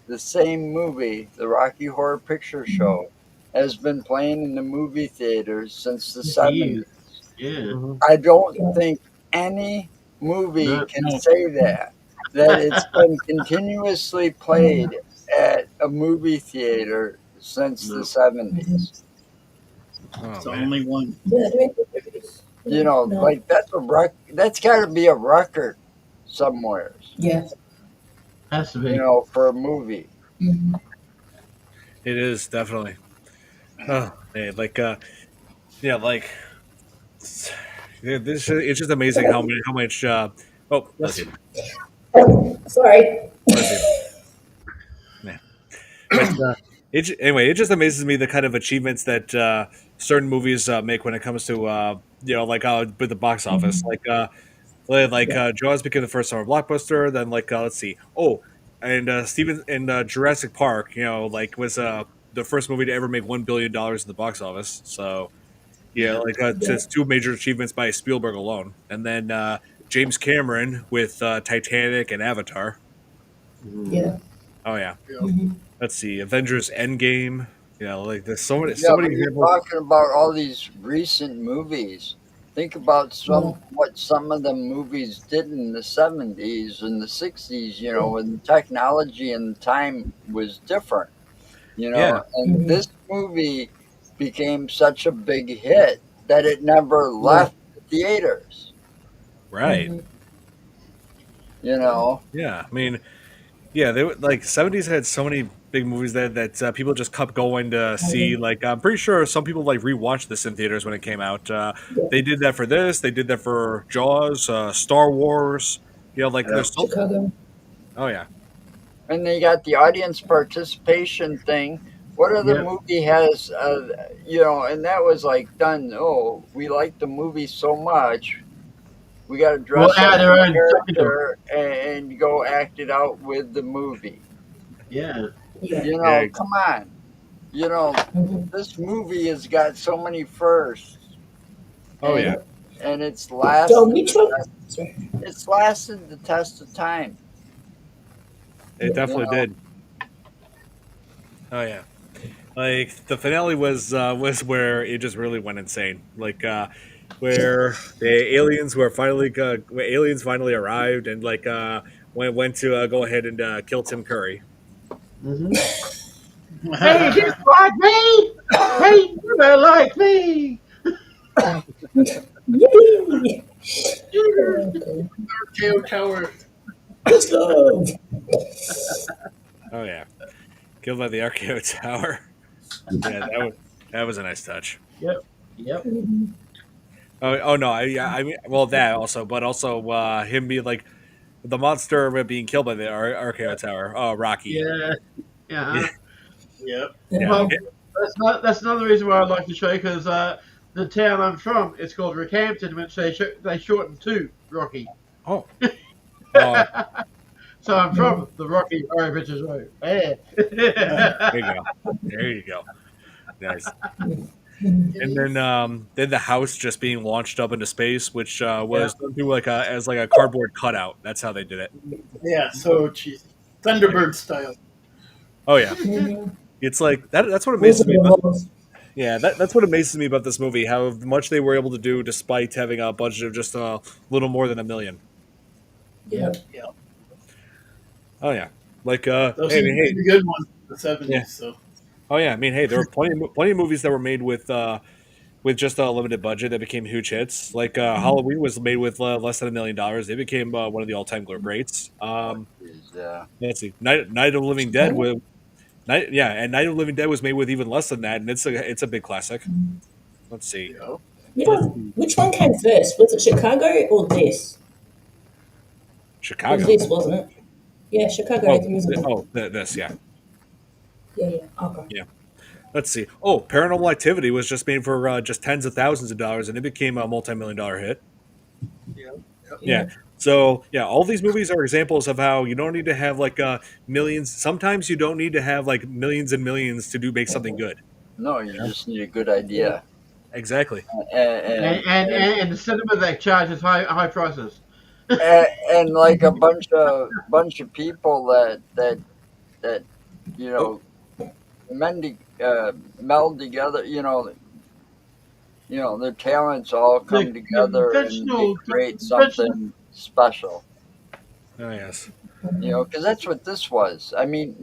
the same movie, the Rocky Horror Picture Show, has been playing in the movie theaters since the 70s. Yeah. I don't think any movie No. can say that it's been continuously played at a movie theater since the No. 70s. oh, It's the man. only one. Yeah, I don't think it is. No. Like that's got to be a record somewhere, Yeah. Has to be. for a movie. Mhm. It is definitely. Oh, man, yeah, like it's just amazing how much. Oh, bless you, Sorry. bless you. Yeah. But anyway, it just amazes me the kind of achievements that certain movies make when it comes to with the box office. Jaws became the first summer blockbuster. Then let's see. Oh, and Steven and Jurassic Park, was the first movie to ever make $1 billion in the box office. So yeah, Yeah. Yeah. just two major achievements by Spielberg alone, and then James Cameron with Titanic and Avatar. Yeah. Oh yeah. Yeah. Mhm. Let's see, Avengers Endgame. Like there's so many Yeah, but you're examples. talking about all these recent movies. Think about what some of the movies did in the 70s and the 60s, when the technology and the time was different, Yeah, and Mhm. this movie became such a big hit that it never left the theaters, right. Mhm. you know. Yeah, I mean, yeah, they were like '70s had so many big movies that people just kept going to see. Like I'm pretty sure some people rewatched this in theaters when it came out. Yeah. They did that for this. They did that for Jaws, Star Wars. Yeah. There's so. Chicago. Oh yeah, And they got the audience participation thing. What other Yeah. movie has, and that was done. Oh, we like the movie so much, we got to dress Well, up add their the own technical. character and go act it out with the movie. Yeah. Yeah. Yeah. Come on. Mhm. This movie has got so many firsts, oh and, yeah, and it's So lasted. which one? Sorry. It's lasted the test of time. it definitely know. did. Oh yeah. Like the finale was where it just really went insane. Where the aliens finally arrived and went to go ahead and kill Tim Curry. Mm-hmm. Hey, just like me. Hey, you don't like me. Yippee! Okay. RKO Tower. Let's go. Oh yeah, killed by the RKO tower. Yeah, that was a nice touch. Yep. Oh no, I mean, well that also, but also him being the monster being killed by the RKO tower. Oh, Rocky. Yeah. Yeah. Yep. Yeah. Well, that's another reason why I like the show because the town I'm from it's called Rockhampton, which they shortened to Rocky. Oh. Uh, So I'm from the Rocky Horror Pictures Road. Yeah. there you go. There you go. Nice. And then the house just being launched up into space, which was done through like as like a cardboard cutout. That's how they did it. Yeah, so cheesy. Thunderbird style. Oh yeah, it's like that. That's what amazes me about. Yeah, that's what amazes me about this movie. How much they were able to do despite having a budget of just a little more than $1 million. Yeah. Yeah. Oh yeah, like Those hey, are hey, the good ones in the 70s. yeah. So Oh yeah, I mean, hey, there were plenty of movies that were made with just a limited budget that became huge hits. Like Halloween was made with less than $1 million. They became one of the all-time greats. Oh, geez, yeah. Let's see, Night of the Living Dead with and Night of the Living Dead was made with even less than that, and it's a big classic. Let's see, yeah. Which one came first? Was it Chicago or this? It Chicago. was this, wasn't it? Yeah, Chicago had the musical. This, yeah. Yeah, okay. Yeah. Let's see. Oh, Paranormal Activity was just made for just tens of thousands of dollars, and it became a multi-million-dollar hit. Yeah. Yeah. So yeah, all these movies are examples of how you don't need to have like millions. Sometimes you don't need to have like millions and millions to make something good. No, you just need a good idea. Exactly. And the cinema that charges high prices. And like a bunch of people that you know meld together. Their talents all come together and create something special. Oh yes. Because that's what this was. I mean,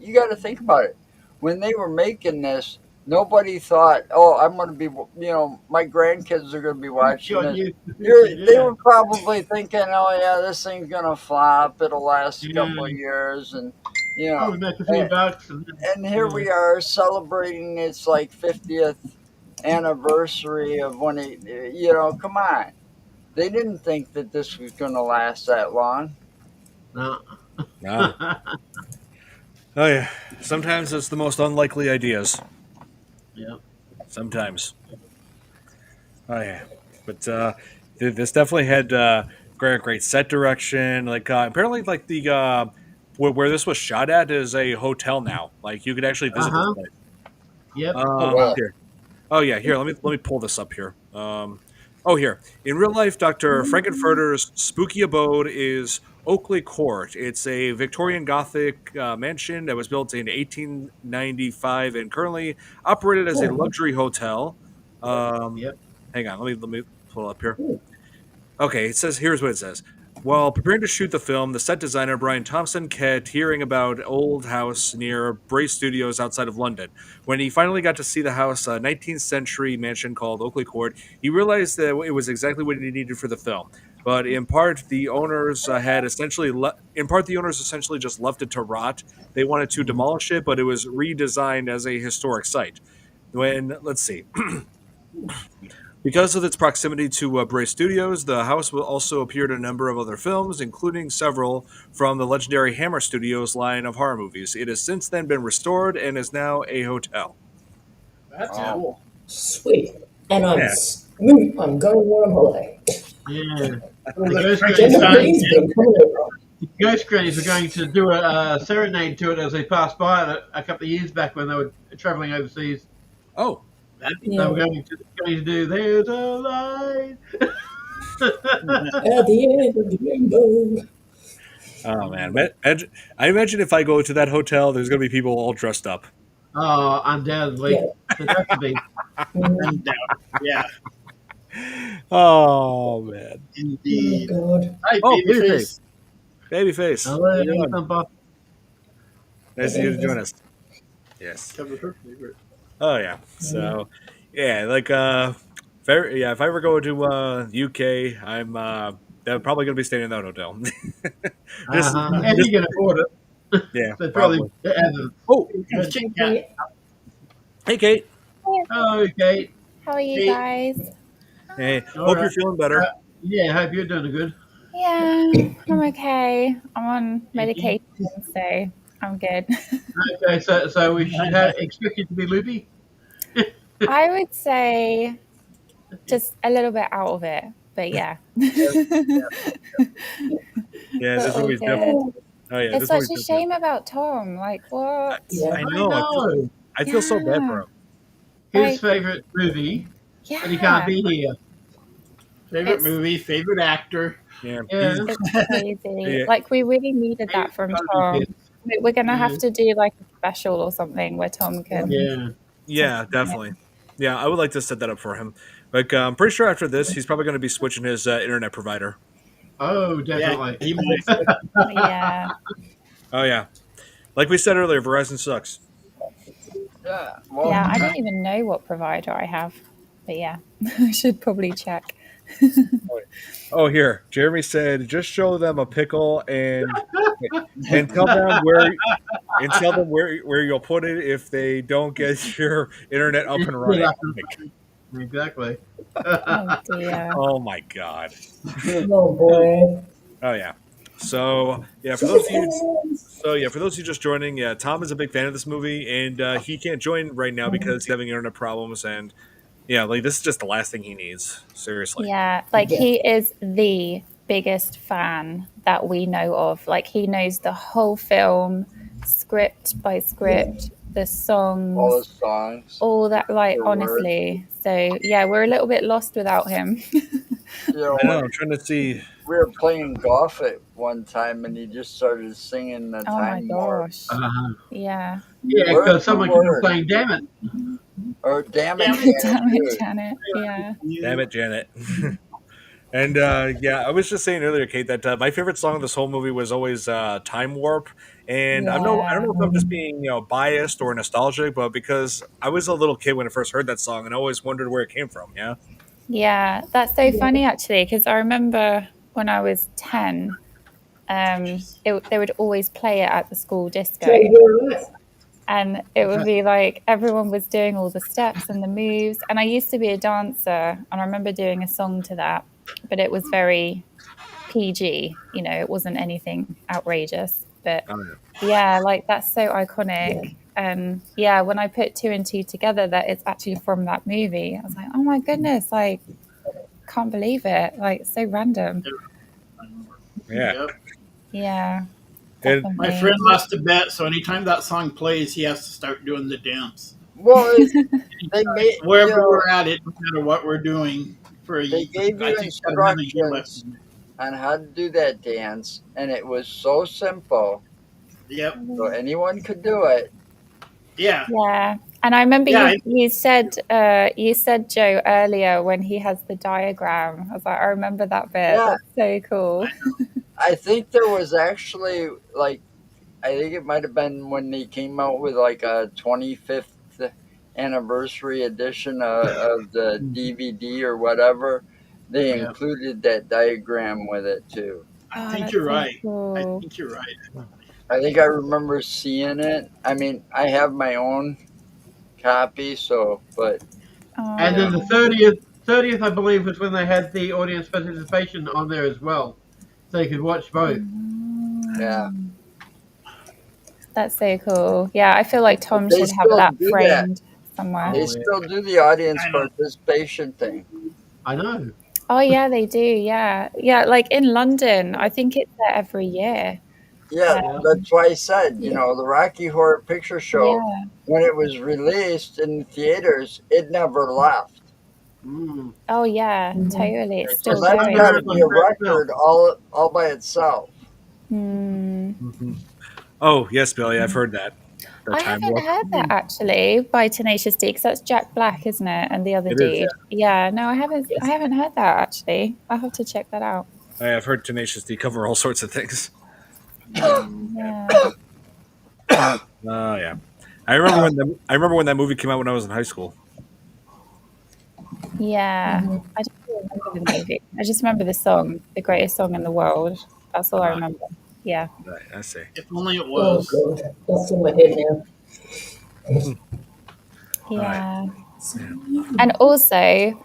you got to think about it. When they were making this, nobody thought, "Oh, I'm going to be," my grandkids are going to be watching this. They were probably thinking, "Oh yeah, this thing's going to flop. It'll last a couple of years," and Probably make a few bucks. and here we are celebrating its like 50th anniversary of when it. Come on, they didn't think that this was going to last that long. No. No. Oh yeah. Sometimes it's the most unlikely ideas. Yeah. Sometimes. Oh yeah. But this definitely had great set direction. Like apparently, like the where this was shot at is a hotel now. Like you could actually visit this place. Yep. Here. Oh yeah, here. Let me pull this up here. Here. In real life, Dr. Frank-N-Furter's spooky abode is Oakley Court. It's a Victorian Gothic mansion that was built in 1895 and currently operated as a luxury hotel. Yep. Hang on, let me pull up here. Okay, here's what it says. While preparing to shoot the film, the set designer Brian Thompson kept hearing about old house near Bray Studios outside of London. When he finally got to see the house, a 19th century mansion called Oakley Court, he realized that it was exactly what he needed for the film. But in part, the owners essentially just left it to rot. They wanted to demolish it, but it was redesigned as a historic site. Let's see. Because of its proximity to Bray Studios, the house will also appear in a number of other films, including several from the legendary Hammer Studios line of horror movies. It has since then been restored and is now a hotel. That's cool. Sweet. And I'm going on holiday. Yeah. Ghost Grannies were going to do a serenade to it as they passed by a couple of years back when they were traveling overseas. Oh. They were going to do "There's a Light" at the end of the rainbow. Oh man, I imagine if I go to that hotel, there's going to be people all dressed up. Oh, undoubtedly, it has to be. Undoubtedly. Yeah. Oh man, Indeed. Oh God. Hi, Babyface. Babyface. Hello, nice of you to join us. Yes. Covered her favorite. Oh yeah. So, yeah, like if I ever go to UK, I'm probably gonna be staying in that hotel. And you can afford it. Yeah, So probably. Oh, Okay. hey Kate. Hello, Kate. How are you Hey. guys? Hey, All hope right. you're feeling better. Yeah, hope you're doing good. Yeah, I'm okay. I'm on medication, so I'm good. Okay, so we should expect it to be loopy. I would say just a little bit out of it, but yeah. Yeah, But this all movie's definitely. good. Oh yeah, It's this such movie's a definitely. shame about Tom. Like, what? Yeah. I I know. know. I feel so bad for Yeah. him. His Like, favorite movie, and he yeah. can't be here. Favorite It's movie, favorite actor. Yeah, Yeah. he's. it's crazy. Yeah, Like, we really needed He's that from gotta be Tom. pissed. We're gonna Yeah. have to do like a special or something where Tom can Yeah. yeah, talk about it. definitely. Yeah, I would like to set that up for him. Like, I'm pretty sure after this, he's probably going to be switching his internet provider. Oh, Yeah, definitely. he might. Yeah. Oh yeah, like we said earlier, Verizon sucks. Yeah. Well, Yeah, I don't even know what provider I have. But yeah, I should probably check. Oh, here, Jeremy said, just show them a pickle and tell them where you'll put it if they don't get your internet up and running. Exactly. Oh dear. Oh my god. Oh boy. Oh yeah. So yeah, for those of you just joining, yeah, Tom is a big fan of this movie, and he can't join right now because he's having internet problems, and yeah, like this is just the last thing he needs. Seriously. Yeah, like Yeah. he is the biggest fan that we know of. Like he knows the whole film, script by script, the all the songs, songs. all that. Like The words. honestly, so yeah, we're a little bit lost without him. You know, I know. I'm trying to see. we were playing golf at one time, and he just started singing the Oh my time warp. gosh. Uh-huh. Yeah. Yeah, Word because for someone could have word. played Damn It. Or damn it, Damn Janet, Damn it, too. Janet. Yeah. Damn it, Janet. And yeah, I was just saying earlier, Kate, that my favorite song of this whole movie was always "Time Warp." And I don't know if I'm just being biased or nostalgic, but because I was a little kid when I first heard that song, and I always wondered where it came from. Yeah. Yeah, that's so funny actually, because I remember when I was 10, they would always play it at the school disco. So you're right. And it would be like everyone was doing all the steps and the moves. And I used to be a dancer, and I remember doing a song to that, but it was very PG, it wasn't anything outrageous. But Oh, yeah, like that's so iconic. And yeah, when I put two and two together that it's actually from that movie, I was like, oh my goodness, like, can't believe it. Like, it's so random. yeah. Yep. Yeah. And- Definitely. My friend lost a bet, so anytime that song plays, he has to start doing the dance. Well, they made Wherever we're at it, no matter what we're doing. They gave you I think that's another year left. instructions on how to do that dance, and it was so simple, Yep. so anyone could do it. Yeah. Yeah. And I remember Yeah, you said Joe earlier when he has the diagram. I was like, I remember that bit. Yeah. That's so cool. I think there was actually I think it might have been when they came out with like a 25th anniversary edition of the DVD or whatever. They Yeah. included that diagram with it too. I Oh, think that's you're so right. I cool. think you're right. I think I remember seeing it. I mean, I have my own copy, but Oh, And then the 30th, I believe, was when they had the audience participation on there as well. So you could watch both. yeah. that's so cool. Yeah, I feel like Tom They should have still that do that. framed somewhere. They still do the audience I know. participation thing. I know. Oh yeah, they do. Yeah. Yeah, like in London, I think it's there every year. Yeah, Yeah. that's why I said, the Rocky Horror Picture Show, Yeah. when it was released in the theaters, it never left. Mm. Oh yeah, totally. It's So still that's going. got to be a record all by itself. Hmm. Oh yes, Billy, I've heard that. The I Time haven't Warp. heard that actually by Tenacious D, because that's Jack Black, isn't it? And the other It dude. is, Yeah, no, I haven't heard that actually. I'll have to check that out. I've heard Tenacious D cover all sorts of things. Yeah. Oh yeah, I remember when that movie came out when I was in high school. Yeah. I don't really remember the movie. I just remember the song, the greatest song in the world. That's all I remember. Yeah. Right, I see. If only it Oh was. god, that's in my head now. Yeah. And also,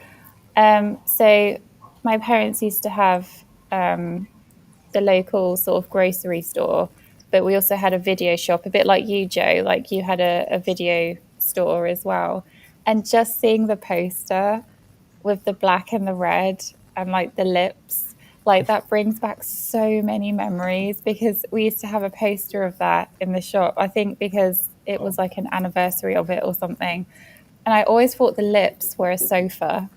so my parents used to have the local sort of grocery store, but we also had a video shop, a bit like you, Joe. Like you had a video store as well. And just seeing the poster with the black and the red and like the lips, like that brings back so many memories because we used to have a poster of that in the shop. I think because it was like an anniversary of it or something. And I always thought the lips were a sofa.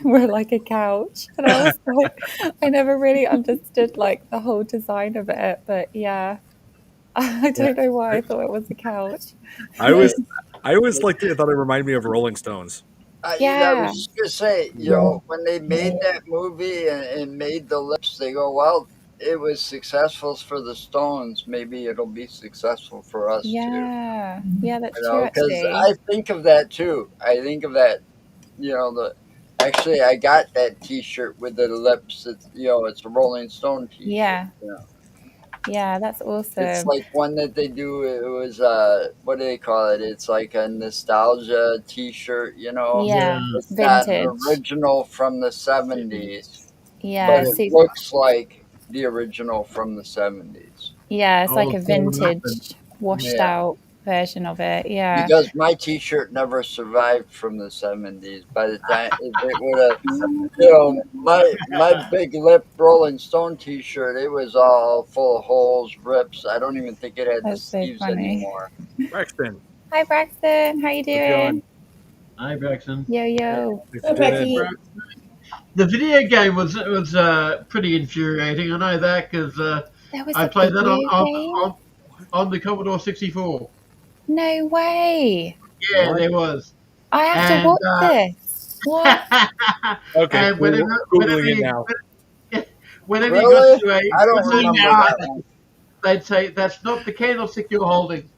Were like a couch. And I was like, I never really understood like the whole design of it. But yeah, I don't know why I thought it was a couch. I always thought it reminded me of Rolling Stones. I Yeah. was just gonna say, you know, when they made that movie and made the lips, they go, well, it was successful for the Stones. Maybe it'll be successful for us too. Yeah. Yeah, that's You true know, because actually. I think of that too. I think of that. You know, actually, I got that T-shirt with the lips. It's, you know, it's a Rolling Stone T-shirt. Yeah. You know? Yeah, that's awesome. It's like one that they do. It was what do they call it? It's like a nostalgia T-shirt. You know, Yeah. it's not Vintage. an original from the 70s, Yeah. but it looks like the original from the 70s. Yeah, it's like a Old school vintage, washed Yeah. out version of it. Yeah. Because my T-shirt never survived from the 70s. By the time it would have, you know, my big lip Rolling Stone T-shirt, it was all full of holes, rips. I don't even think it had That's so the sleeves funny. anymore. Braxton, Hi Braxton, how you how's it going? doing? Hi, Braxton. Yo yo. Thanks for tuning in. The video game was pretty infuriating. I know that because There was I a played that video game? on the Commodore 64. No way. Yeah, What? there was. I have to And, watch this. What? Okay, and we're Googling it now. whenever you Really? got to I don't a remember that one. they'd say, that's not the candlestick you're holding.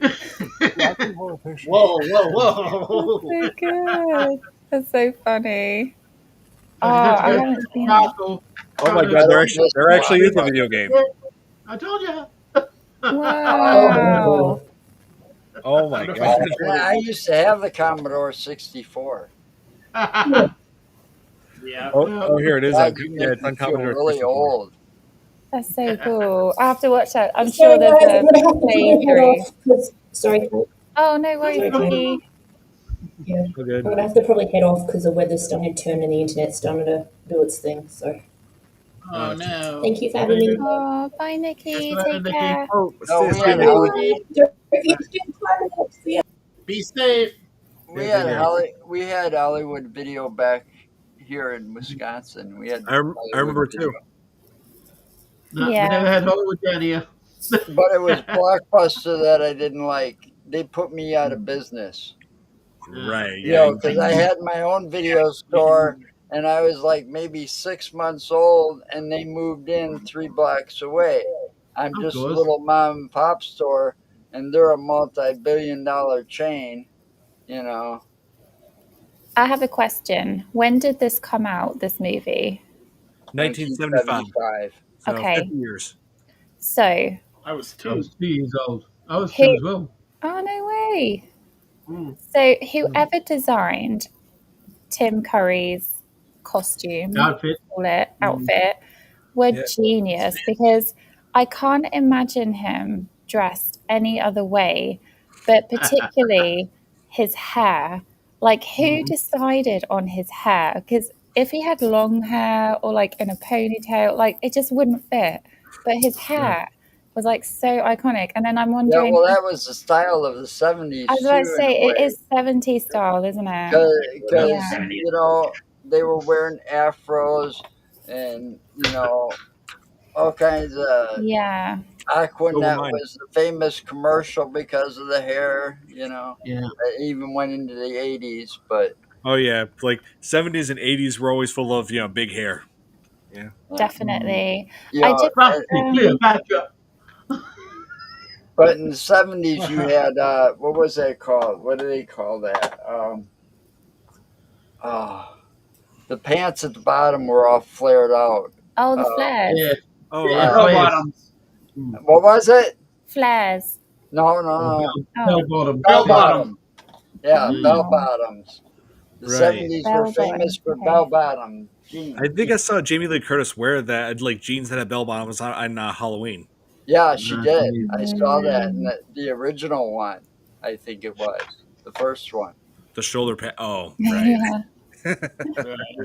Whoa, whoa, That's so good. That's so funny. Oh, You have to I go haven't to seen it. castle. Oh my god, there actually is a video game. I told you. Wow. Oh my god. Yeah, I used to have the Commodore 64. Yeah. Oh, here it is. God, Yeah, you it's make on me feel Commodore really 64. old. That's so cool. I have to watch that. I'm Sorry, sure there's guys, a I'm gonna have to probably head playthrough. off. 'Cause- sorry, Oh, no worries, Sorry, Vicky. yeah, So I'm good. gonna have to probably head off because the weather's starting to turn and the internet's starting to do its thing. So Oh no. thank you for having me. Oh, bye, Nikki. Take care. Oh, No, we stay had safe. Holly. Be safe. We Yeah, had yeah. We had Hollywood Video back here in Wisconsin. We had I remember Hollywood Video. too. No, Yeah. we never had Hollywood down here. But it was Blockbuster that I didn't like. They put me out of business. Right, You yeah. know, because I had my own video store and I was like maybe 6 months old and they moved in 3 blocks away. I'm Of just a course. little mom and pop store and they're a multi-billion-dollar chain, you know. I have a question. When did this come out, this movie? 1975. 1975. So Okay. 50 years. So, I was I 2. was 2 years old. I was Who- 2 as well. oh, no way. Mm. So, whoever designed Tim Curry's costume, Outfit. call it, outfit, were Yeah. genius because I can't imagine him dressed any other way, but particularly his hair. Like, who decided on his hair? Because if he had long hair or like in a ponytail, like it just wouldn't fit. But his hair was like so iconic. And then I'm Yeah, wondering, well, that was the style of the 70s I was about to too, say, in a it way. is 70s style, isn't it? Because Yeah. you know they were wearing afros and you know all kinds of Yeah. Aquanet mine. was the famous commercial because of the hair. You know, Yeah. it even went into the 80s. But Oh yeah, like 70s and 80s were always full of, big hair. Yeah. Definitely. you I know, just, Rusty, Cleopatra. but in the 70s you had what was that called? What do they call that? The pants at the bottom were all flared out. oh, the flares. Yeah. Oh, Yeah, Bell players. bottoms. What was it? Flares. No. Oh. Bell bottom. Bell bottom. Yeah, Oh. bell bottoms. The Right. 70s were Bell bottom. famous for Okay. bell bottom jeans. I think I saw Jamie Lee Curtis wear that like jeans that had bell bottoms on Halloween. Yeah, she did. geez. I saw that in the original one. I think it was the first one. The shoulder pad. Oh, right. Yeah.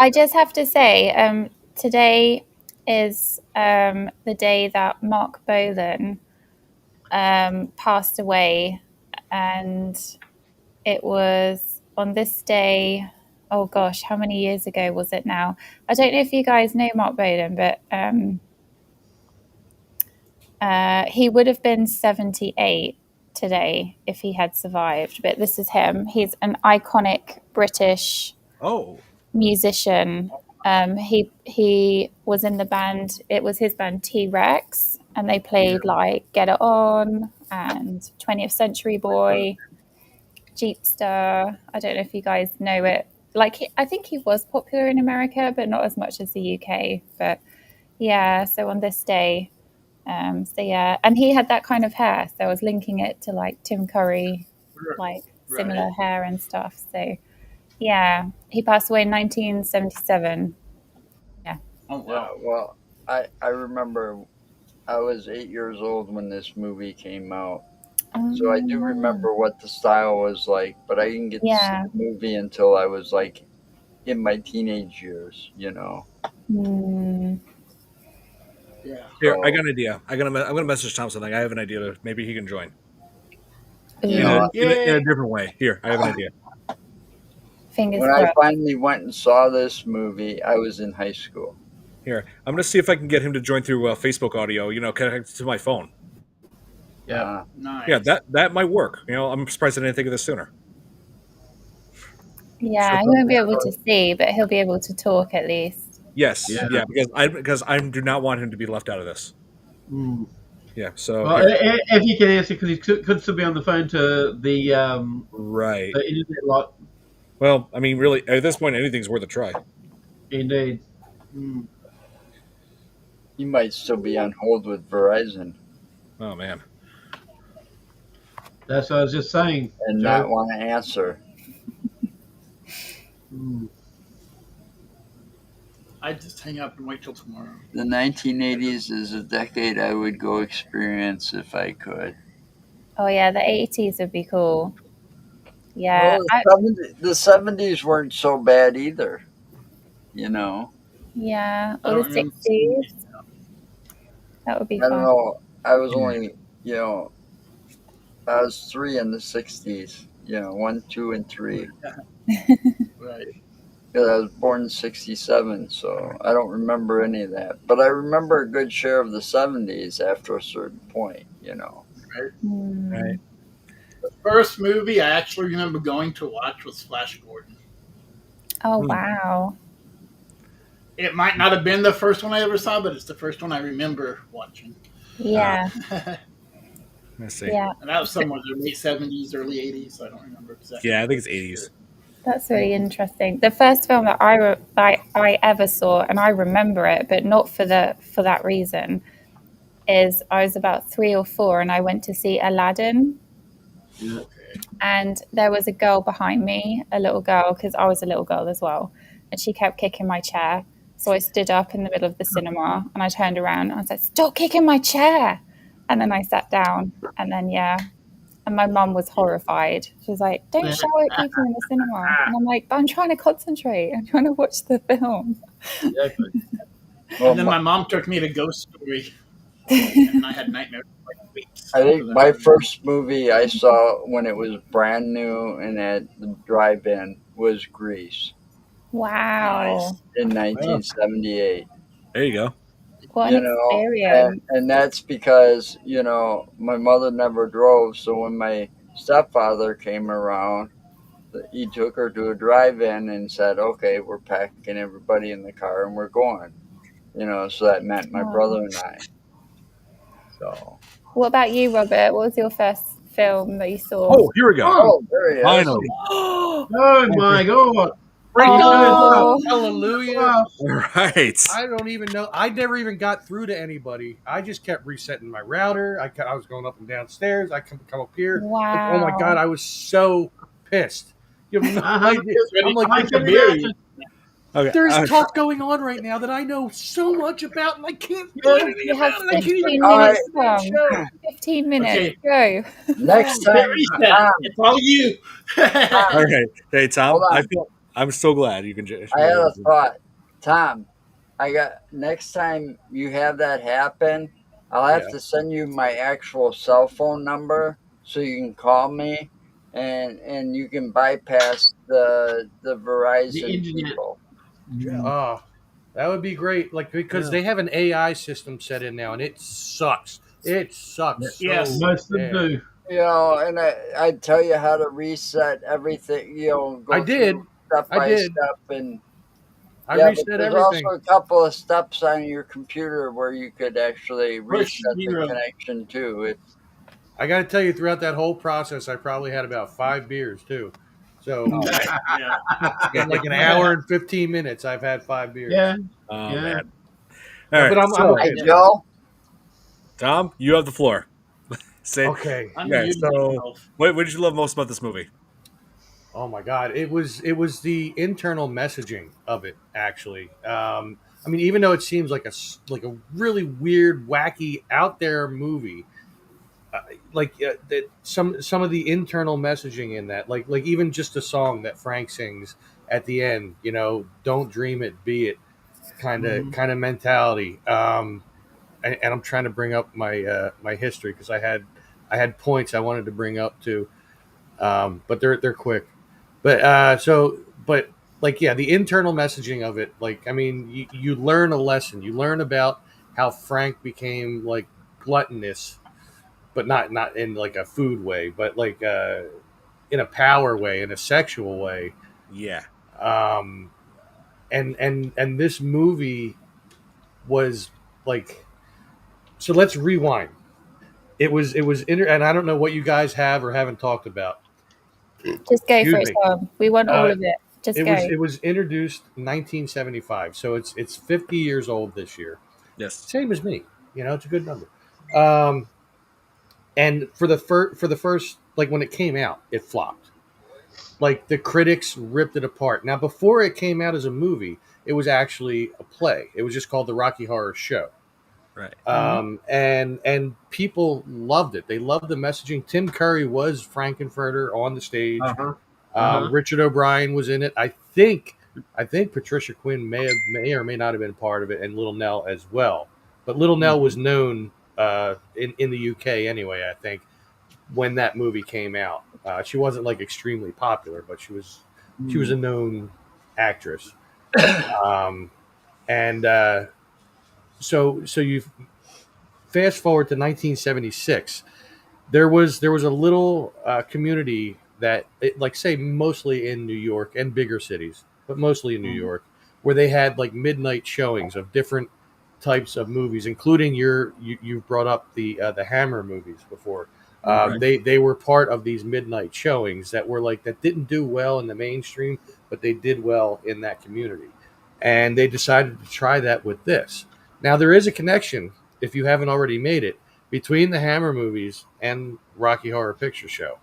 I just have to say, today is the day that Mark Bolan passed away, and it was on this day. Oh gosh, how many years ago was it now? I don't know if you guys know Mark Bolan, but he would have been 78 today if he had survived. But this is him. He's an iconic British Oh, musician. He was in the band. It was his band T Rex, and they played like Get It On and 20th Century Boy, Jeepster. I don't know if you guys know it. Like I think he was popular in America, but not as much as the UK. But yeah, so on this day, so yeah, and he had that kind of hair. So I was linking it to like Tim Curry, like similar hair and stuff. So yeah, he passed away in 1977. Yeah. Oh Yeah, wow. well, I remember I was 8 years old when this movie came out. So I do remember what the style was like, but I didn't get to see the movie until I was like in my teenage years, you know. Mm. Yeah. here I got an idea. I'm gonna message Tom something. I have an idea. Maybe he can join You in know, a different way. Here, I have an idea. Fingers when I crossed. finally went and saw this movie, I was in high school. Here, I'm gonna see if I can get him to join through Facebook audio. Connect to my phone. Yeah. Nice. Yeah, that might work. I'm surprised I didn't think of this sooner. Yeah, he won't be able to see, but he'll be able to talk at least. Yes, Yeah. yeah, because I do not want him to be left out of this. Mm. Yeah, so Well, if he can answer, because he could still be on the phone to the right. the internet lot. Well, I mean, really, at this point, anything's worth a try. Indeed. Mm. He might still be on hold with Verizon Oh man. That's what I was just saying. and Joe. not want to answer. Mm. I'd just hang up and wait till tomorrow. The 1980s is a decade I would go experience if I could. Oh yeah, the 80s would be cool. Yeah, Well, the 70s weren't so bad either, you know. yeah, I or don't the remember 60s. That would be I don't fun. know. I was only, I was 3 in the 60s, 1, 2, and 3. Right. Because I was born in 67, so I don't remember any of that. But I remember a good share of the 70s after a certain point, Mm. Right. The first movie I actually remember going to watch was Flash Gordon. Oh Hmm. wow. It might not have been the first one I ever saw, but it's the first one I remember watching. Yeah, Let's see. yeah. And that was somewhere in the late 70s, early 80s. I don't remember exactly. Yeah, I think it's 80s. That's really interesting. The first film that I ever saw, and I remember it, but not for that reason, is I was about 3 or 4, and I went to see Aladdin. Okay. And there was a girl behind me, a little girl, because I was a little girl as well, and she kept kicking my chair. So I stood up in the middle of the cinema, and I turned around, and I said, "Stop kicking my chair!" And then I sat down, and then and my mum was horrified. She was like, "Don't shout at people in the cinema." And I'm like, "But I'm trying to concentrate. I'm trying to watch the film." Exactly. Well, And then my mom took me to Ghost Story, and I had nightmares for like weeks. I think my first movie I saw when it was brand new and at the drive-in was Grease Wow. in 1978. There you go. What an experience. And that's because, my mother never drove. So when my stepfather came around, he took her to a drive-in and said, "Okay, we're packing everybody in the car and we're going." So that meant my brother and I. So. What about you, Robert? What was your first film that you saw? Oh, here we go. Oh, there he is. Finally. Oh my God! Oh. Hallelujah. All right. I don't even know. I never even got through to anybody. I just kept resetting my router. I was going up and downstairs. I come up here. Wow. Oh my God, I was so pissed You have no idea. It's ready I'm like, I can imagine. Okay. there's talk going on right now that I know so much about, and I can't do Yeah. anything You have about it. I can't even 15 All minutes, right. do that Tom. show. 15 minutes. Okay. Go. Next Hit time, reset. Tom, It's all you. All right. Hey, hold Tom. on. I'm so glad you can. I had a thought. Tom, next time you have that happen, I'll have Yeah. to send you my actual cell phone number so you can call me and you can bypass the The Verizon internet. people. Oh, that would be great. Like, because Yeah. they have an AI system set in now, and it sucks. It sucks. Yes. So Most of them bad. do. You know, and I tell you how to reset everything, go I did. through step I by did. step and I yeah, but reset there's everything. also a couple of steps on your computer where you could actually Push reset the 0. connection too. It's I got to tell you, throughout that whole process, I probably had about 5 beers too. So Yeah. in like an hour and 15 minutes, I've had 5 beers. Yeah. Oh Yeah. man. Yeah, All but right. I'm So, okay Hey now. Joe, Tom, you have the floor. Say. Okay. I'm Okay. muting So, myself. what did you love most about this movie? Oh my God, it was the internal messaging of it actually. I mean, even though it seems like a really weird, wacky, out there movie, that some of the internal messaging in that, like even just a song that Frank sings at the end, don't dream it, be it, kind of mentality. And I'm trying to bring up my history because I had points I wanted to bring up too, but they're quick. But like, yeah, the internal messaging of it, like, I mean, you learn a lesson. You learn about how Frank became like gluttonous, but not in like a food way, but like in a power way, in a sexual way. Yeah. Um, and this movie was like, so let's rewind. And I don't know what you guys have or haven't talked about. Just go for Excuse it, me. Tom. We want all Uh, of it. Just It go. was introduced 1975, so it's 50 years old this year. Yes. Same as me, it's a good number. Um, and for the first, like, when it came out, it flopped. Like, the critics ripped it apart. Now, before it came out as a movie, it was actually a play. It was just called the Rocky Horror Show. Right. And people loved it. They loved the messaging. Tim Curry was Frank-N-Furter on the stage. Richard O'Brien was in it. I think Patricia Quinn may or may not have been part of it, and Little Nell as well. But Little Nell was known in the UK anyway. I think when that movie came out, she wasn't like extremely popular, but she was a known actress. And so you fast forward to 1976. There was a little community that, like, say, mostly in New York and bigger cities, but mostly in New York, where they had like midnight showings of different types of movies, including you've brought up the Hammer movies before. Right. They were part of these midnight showings that didn't do well in the mainstream, but they did well in that community, and they decided to try that with this. Now, there is a connection, if you haven't already made it, between the Hammer movies and Rocky Horror Picture Show.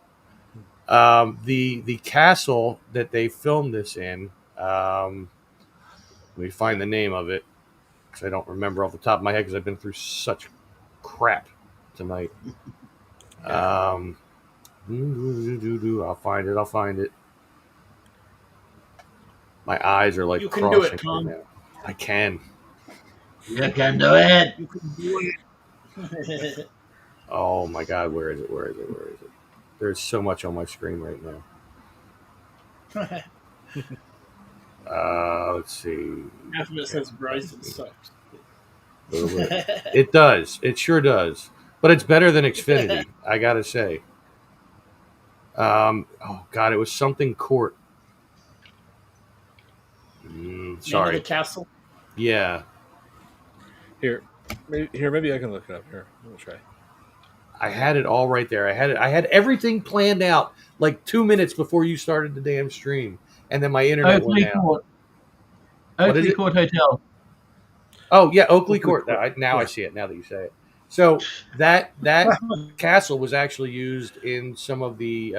The castle that they filmed this in, let me find the name of it because I don't remember off the top of my head because I've been through such crap tonight. I'll find it. My eyes are like You can do crossing it, Tom. right now. I can. You can do it. You can do it. Oh my God, where is it? There's so much on my screen right now. Let's see. Half of it says Verizon sucks. It does. It sure does. But it's better than Xfinity, I gotta say. Oh God, it was something court. Name of Sorry. the castle. Yeah. Here, maybe I can look it up. Here, we'll try. I had it all right there. I had everything planned out like 2 minutes before you started the damn stream, and then my internet Oakley went out. Court. What is Oakley it? Court Hotel. Oh yeah, Oakley Court. Court. Now I Yeah. see it. Now that you say it. So that castle was actually used in some of the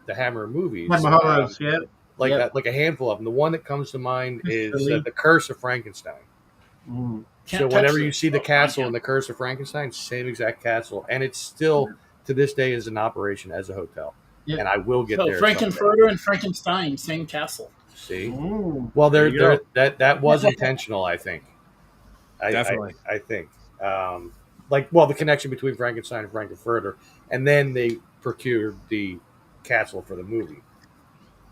Hammer movies. Hammer horrors, yeah. Like a handful of them. The one that comes to mind is Silly. the Curse of Frankenstein. Mm. So Can't whenever touch you this. see the Oh, castle I in the Curse of Frankenstein, same exact castle, and it's still to this day is in operation as a hotel. Yeah. And I will get So there. someday. Frank-N-Furter and Frankenstein, same castle. See, Mm. well, There you go. that was intentional. I think. Definitely. I think. The connection between Frankenstein and Frank-N-Furter, and then they procured the castle for the movie.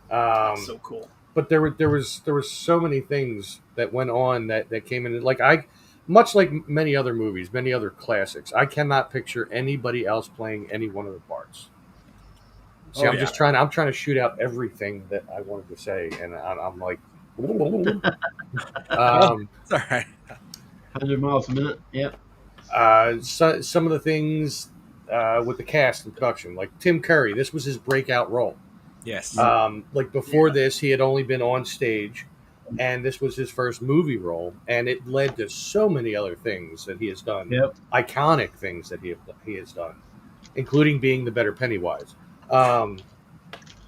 That's so cool. But there was so many things that went on that came in. Much like many other movies, many other classics, I cannot picture anybody else playing any one of the parts. See, I'm trying to shoot out everything that I wanted to say, and I'm like, It's all right. 100 miles a minute. Yep. some of the things with the cast and production, like Tim Curry, this was his breakout role. Yes. Before this, he had only been on stage, and this was his first movie role, and it led to so many other things that he has done, iconic things that he has done, including being the better Pennywise. Said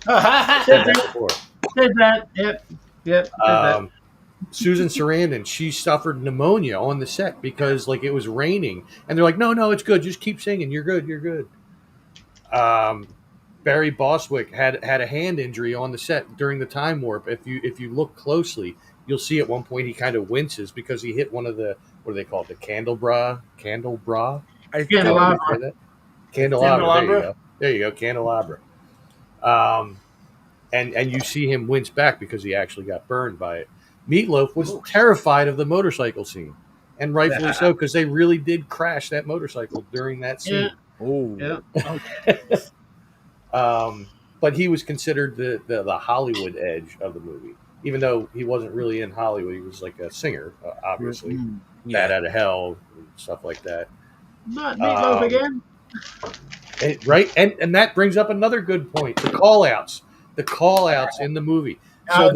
that before. Said that. Yep. Said that. Susan Sarandon, she suffered pneumonia on the set because it was raining, and they're like, no, it's good, just keep singing, you're good. Barry Bostwick had a hand injury on the set during the time warp. If you look closely, you'll see at one point he kind of winces because he hit one of the, what do they call it, the candelabra. Candelabra. Candelabra. There you go, candelabra. And you see him wince back because he actually got burned by it. Meatloaf was terrified of the motorcycle scene, and rightfully so, because they really did crash that motorcycle during that scene. Oh. But he was considered the Hollywood edge of the movie, even though he wasn't really in Hollywood. He was like a singer, obviously. Bad Out of Hell, and stuff like that. Not Meatloaf again. Right, and that brings up another good point: the call-outs in the movie. So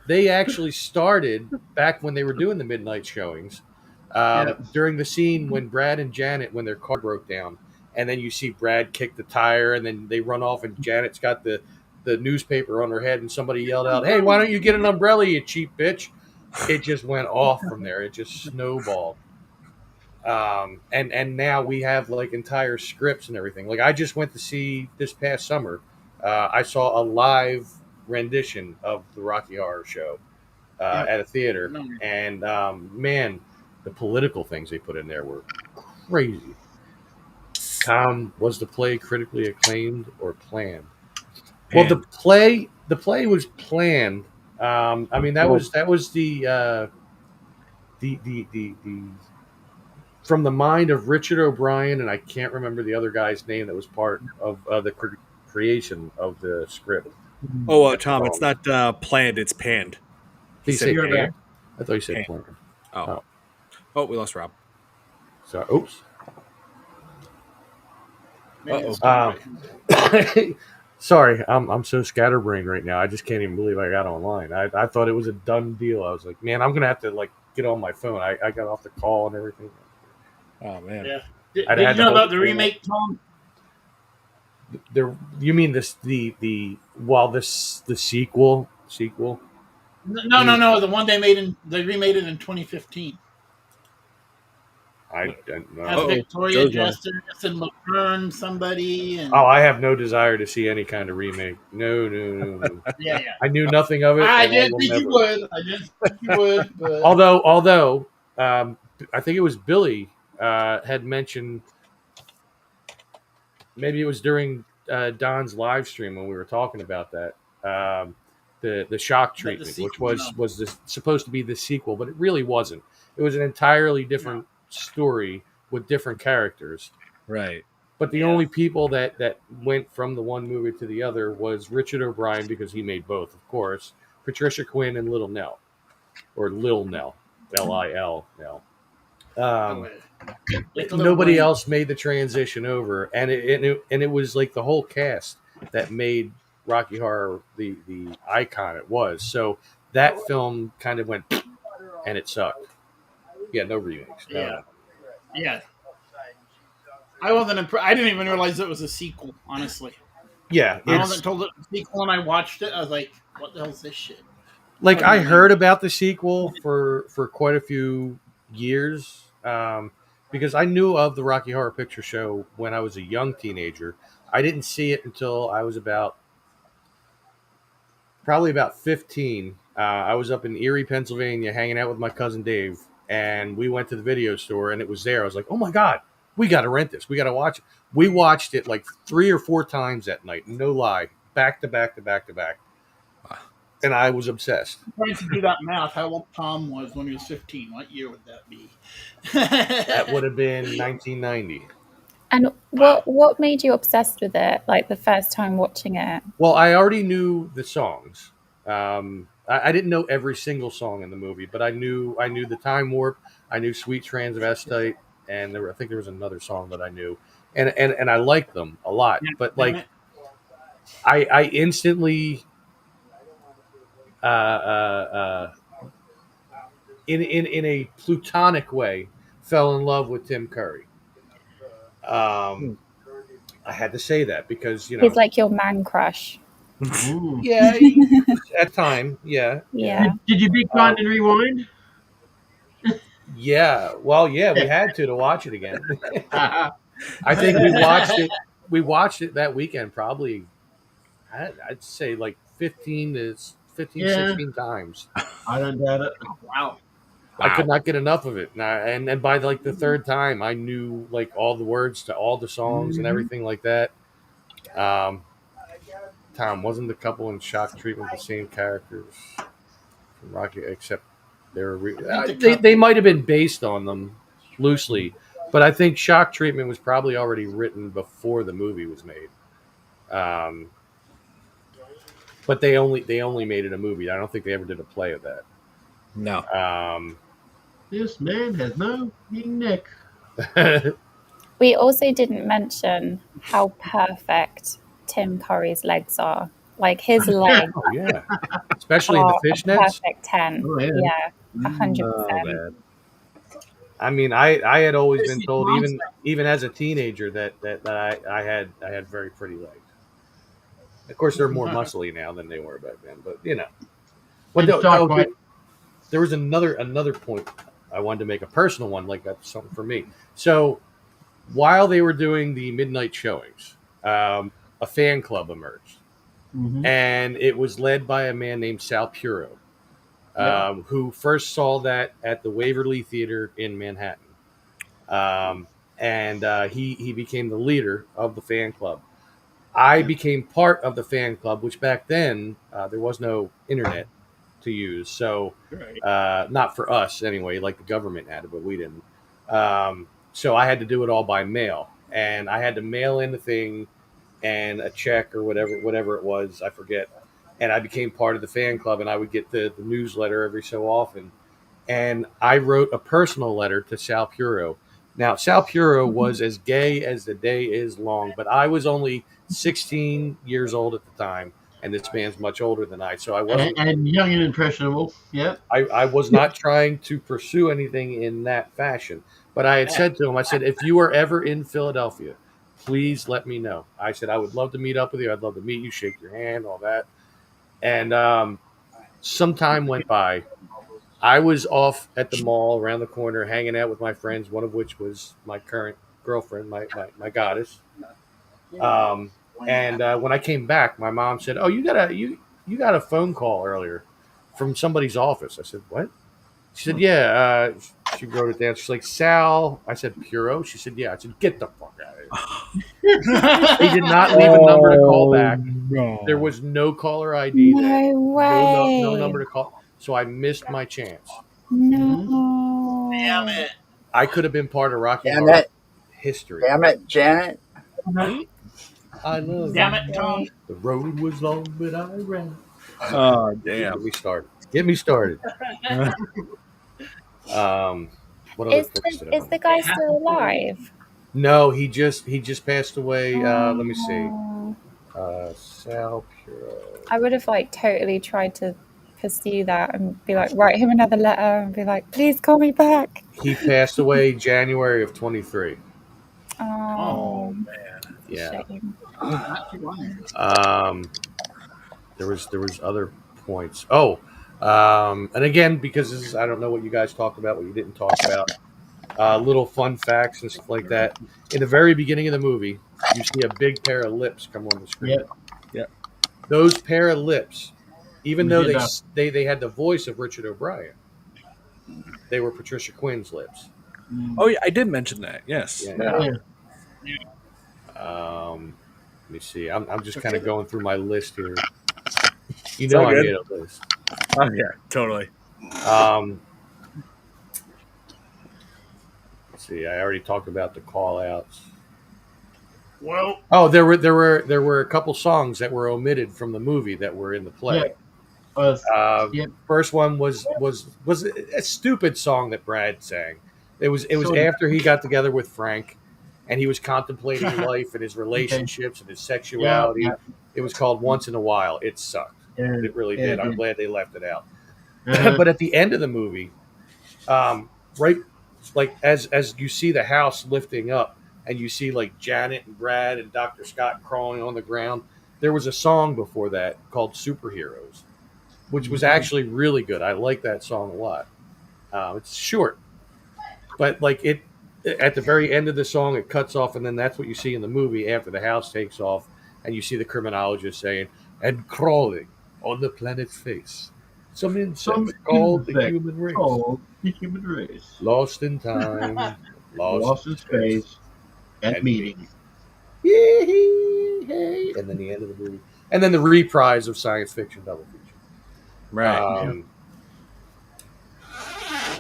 they actually started back when they were doing the midnight showings, during the scene when Brad and Janet, when their car broke down, and then you see Brad kick the tire, and then they run off, and Janet's got the newspaper on her head, and somebody yelled out, "Hey, why don't you get an umbrella, you cheap bitch?" It just went off from there. It just snowballed. And now we have entire scripts and everything. I just went to see this past summer. I saw a live rendition of the Rocky Horror Show at a theater, and man, the political things they put in there were crazy. Was the play critically acclaimed or planned? Well, the play was planned. I mean, that was the from the mind of Richard O'Brien, and I can't remember the other guy's name that was part of the creation of the script. Oh, Tom, it's not planned; it's panned. He said panned? I thought you said planned. Oh, we lost Rob. So, oops. Sorry, I'm so scatterbrained right now. I just can't even believe I got online. I thought it was a done deal. I was like, man, I'm gonna have to get on my phone. I got off the call and everything. Oh man. Yeah. Did you know about the remake, Tom? You mean the sequel? No. The one they remade it in 2015. I don't know. Has Victoria Justice and Laverne, somebody. And... Oh, I have no desire to see any kind of remake. No. Yeah. I knew nothing of it. I didn't think you would. But... Although, I think it was Billy had mentioned. Maybe it was during Don's live stream when we were talking about that. The shock treatment, which was supposed to be the sequel, but it really wasn't. It was an entirely different story with different characters. Right. But the only people that went from the one movie to the other was Richard O'Brien, because he made both, of course, Patricia Quinn, and Little Nell. Or Lil Nell. Lil Nell. Nobody else made the transition over, and it was the whole cast that made Rocky Horror the icon it was. So that film kind of went, and it sucked. Yeah, no remakes. No. Yeah. I wasn't impressed. I didn't even realize it was a sequel, honestly. Yeah, I it's wasn't told it was a sequel when I watched it. I was like, what the hell's this shit? like wasn't I even- heard about the sequel for quite a few years, because I knew of the Rocky Horror Picture Show when I was a young teenager. I didn't see it until I was probably about 15. I was up in Erie, Pennsylvania, hanging out with my cousin Dave, and we went to the video store, and it was there. I was like, "Oh my god, we got to rent this. We got to watch it." We watched it like 3 or 4 times that night, no lie, back to back to back to back, and I was obsessed. I'm trying to do that math. How old Tom was when he was 15? What year would that be? That would have been 1990. And Wow. what made you obsessed with it? Like the first time watching it? Well, I already knew the songs. I didn't know every single song in the movie, but I knew the Time Warp. I knew Sweet Transvestite, and I think there was another song that I knew, and I liked them a lot. Yeah, But damn like it. I instantly in a plutonic way fell in love with Tim Curry. I had to say that because He's like your man crush. Ooh. yeah, at time, yeah. Yeah. Did you be kind and rewind? Yeah, well, yeah, we had to watch it again. Ah, I think we watched it. We watched it that weekend, probably. I'd say like 15, Yeah. 16 times. I don't doubt it. Wow. I could not get enough of it, and by like the third time, I knew like all the words to all the songs and everything like that. Tom, wasn't the couple in Shock Treatment the same characters from Rocky, except they might have been based on them loosely, but I think Shock Treatment was probably already written before the movie was made. But they only made it a movie. I don't think they ever did a play of that. No. This man has no neck. We also didn't mention how perfect Tim Curry's legs are. Like his legs Oh yeah, especially in are the a fishnets. perfect 10. Oh, yeah. Yeah, 100%. Oh man. I mean, I had always been This is told, monster. even as a teenager, that I had very pretty legs. Of course, they're more muscly now than they were back then, but you know. But And stock white. there was another point I wanted to make, a personal one, like that's something for me. So while they were doing the midnight showings, a fan club emerged, and it was led by a man named Sal Puro, who first saw that at the Waverly Theater in Manhattan, and he became the leader of the fan club. I became part of the fan club, which back then there was no internet to use, so not for us anyway. Like the government had it, but we didn't. So I had to do it all by mail, and I had to mail in the thing and a check or whatever it was, I forget. And I became part of the fan club, and I would get the newsletter every so often. And I wrote a personal letter to Sal Puro. Now, Sal Puro was as gay as the day is long, but I was only 16 years old at the time, and this man's much older than I. So I wasn't. And young and impressionable. Yep. I was not trying to pursue anything in that fashion. But I had said to him, I said, if you are ever in Philadelphia, please let me know. I said, I would love to meet up with you. I'd love to meet you, shake your hand, all that. And some time went by. I was off at the mall around the corner hanging out with my friends, one of which was my current girlfriend, my goddess. And when I came back, my mom said, "Oh, you got a phone call earlier from somebody's office." I said, "What?" She said, "Yeah." She wrote it down. She's like, "Sal." I said, "Puro." She said, "Yeah." I said, "Get the fuck out of here." They did not leave a number to call back. No. There was no caller ID there. No way. No number to call. So I missed my chance. No. Damn it. I could have been part of Rocky Damn Horror it. history. Damn it, Janet. I love Damn it. it, Tom. The road was long, but I ran. Oh Get damn. me started. Get me started. What other books did I Is know? the guy still alive? No, he just passed away. Let me see. Oh. Sal Puro. I would have like totally tried to pursue that and be like, write him another letter and be like, please call me back? He passed away January of 23. Oh, Yeah. shame. Not too long. There was other points. Oh, and again, because this is, I don't know what you guys talked about, what you didn't talk about. Little fun facts and stuff like that. In the very beginning of the movie, you see a big pair of lips come on the screen. Yeah. Those pair of lips, even We though did they had the voice of Richard O'Brien, they were Patricia Quinn's lips. Oh yeah, I did mention that. Yes. Yeah. Let me see. I'm just kind of going through my list here. You It's know, all I good. made a list. Oh yeah, totally. Let's see. I already talked about the call outs. Well, Oh, there were a couple songs that were omitted from the movie that were in the play. Yep. First one was a stupid song that Brad sang. It was Sort of. after he got together with Frank, and he was contemplating life and his relationships and his sexuality. Yeah. It was called "Once in a While." It sucked. Yeah. It really Yeah, did. it I'm did. glad they left it out. Uh-huh. But at the end of the movie, right, like as you see the house lifting up, and you see like Janet and Brad and Dr. Scott crawling on the ground, there was a song before that called "Superheroes," which was actually really good. I like that song a lot. It's short, but like it at the very end of the song, it cuts off, and then that's what you see in the movie after the house takes off, and you see the criminologist saying, "And crawling on the planet's face, some insects called the insect human race, called the human race. lost in time, Lost in space. At meeting. Yee-hee, and then the end of the movie, and then the reprise of science fiction double feature. Right.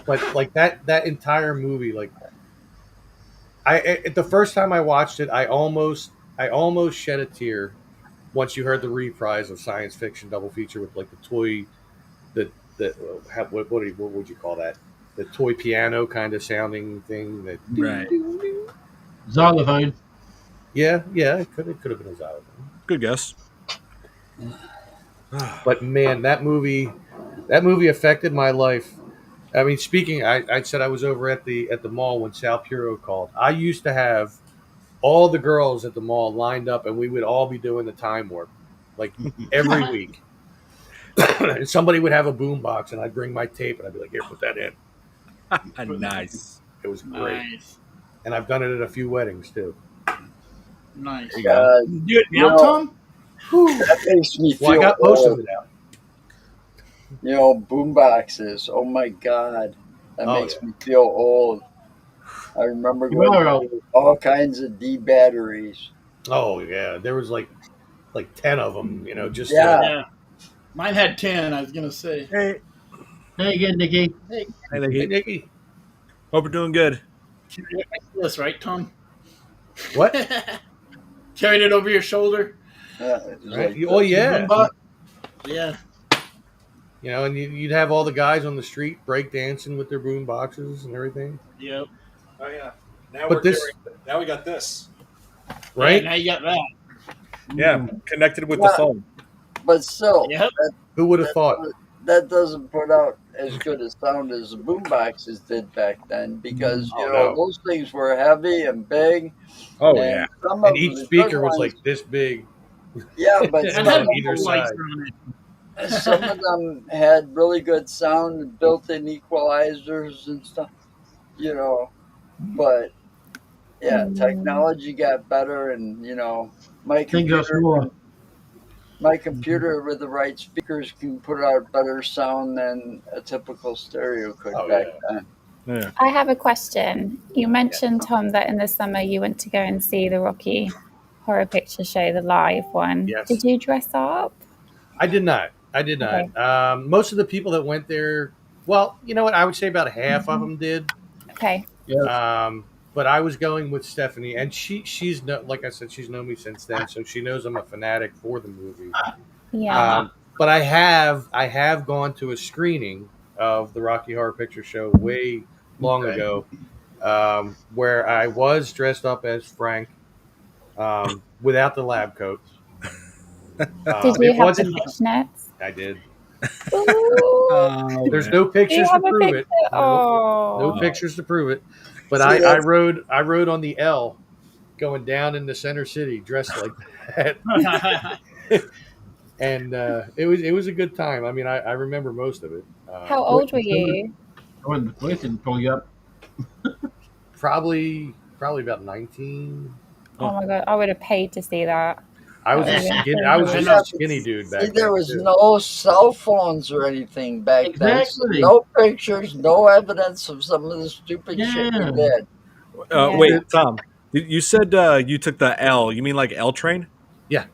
But like that entire movie, like the first time I watched it, I almost shed a tear once you heard the reprise of science fiction double feature with like the toy, what would you call that? The toy piano kind of sounding thing. That Right. Xylophone. Yeah, it could have been a xylophone. Good guess. But man, that movie affected my life. I mean, I said I was over at the mall when Sal Puro called. I used to have all the girls at the mall lined up, and we would all be doing the time warp, like every week. And somebody would have a boom box, and I'd bring my tape, and I'd be like, "Here, put that in." Nice. It was great, nice. and I've done it at a few weddings too. Nice. There you go. You do it now, You know- Tom? That makes me feel Well, I got most old. of it out. You know, boom boxes. Oh my God. That Oh, makes me feel old. I remember You are going old. through all kinds of D batteries. Oh yeah, there was like 10 of them. You know, just Yeah. Yeah. Mine had 10, I was going to say. Hey, Hey again, Nikki. hey, Hey, Nikki. Nikki, Hope you're doing good. This, right, Tom? what? Carried it over your shoulder? It was Right? like- Oh yeah. Yeah. You know, and you'd have all the guys on the street break dancing with their boom boxes and everything, Yep. Oh yeah. Now But this- now we got this. right? Yeah, now you got that. Yeah, connected with the Yeah. phone. But still, Yep. Who would have thought? that doesn't put out as good a sound as the boom boxes did back then because, Oh, you know, no. those things were heavy and big. Oh and yeah. Some of And each the speaker good was ones- like this big. yeah, but And some, had of either lights side. on it. some of them had really good sound, built-in equalizers and stuff, you know. But yeah, technology got better, and you know, my Things are computer, slower. with the right speakers can put out better sound than a typical stereo could Oh, back yeah. then. Yeah. I have a question. You mentioned, Tom, that in the summer you went to go and see the Rocky Horror Picture Show, the live one. Yes. Did you dress up? I did not. Okay. Most of the people that went there, well, you know what? I would say about half of them did. Okay. But I was going with Stephanie, and she's like I said, she's known me since then, so she knows I'm a fanatic for the movie. Yeah. But I have gone to a screening of the Rocky Horror Picture Show way long ago, where I was dressed up as Frank, without the lab coat. Did you It have the wasn't. fishnets? I did. Ooh, Oh, There's man. no do you pictures to have a prove picture? it. No, no Oh, pictures to prove it. But See, I that's rode on the L going down into Center City dressed like that. And it was a good time. I mean, I remember most of it. how old were you? When the police didn't pull you up. Probably about 19. Oh my god, I would have paid to see that. I That was would a have been skinny. so I was cool. just Yeah, a but skinny dude see, back there then was too. no cell phones or anything back then. So Exactly. no pictures, no evidence of some of the stupid shit we Yeah. did. Yeah. Wait, Tom. You said you took the L. You mean like L train? Yeah,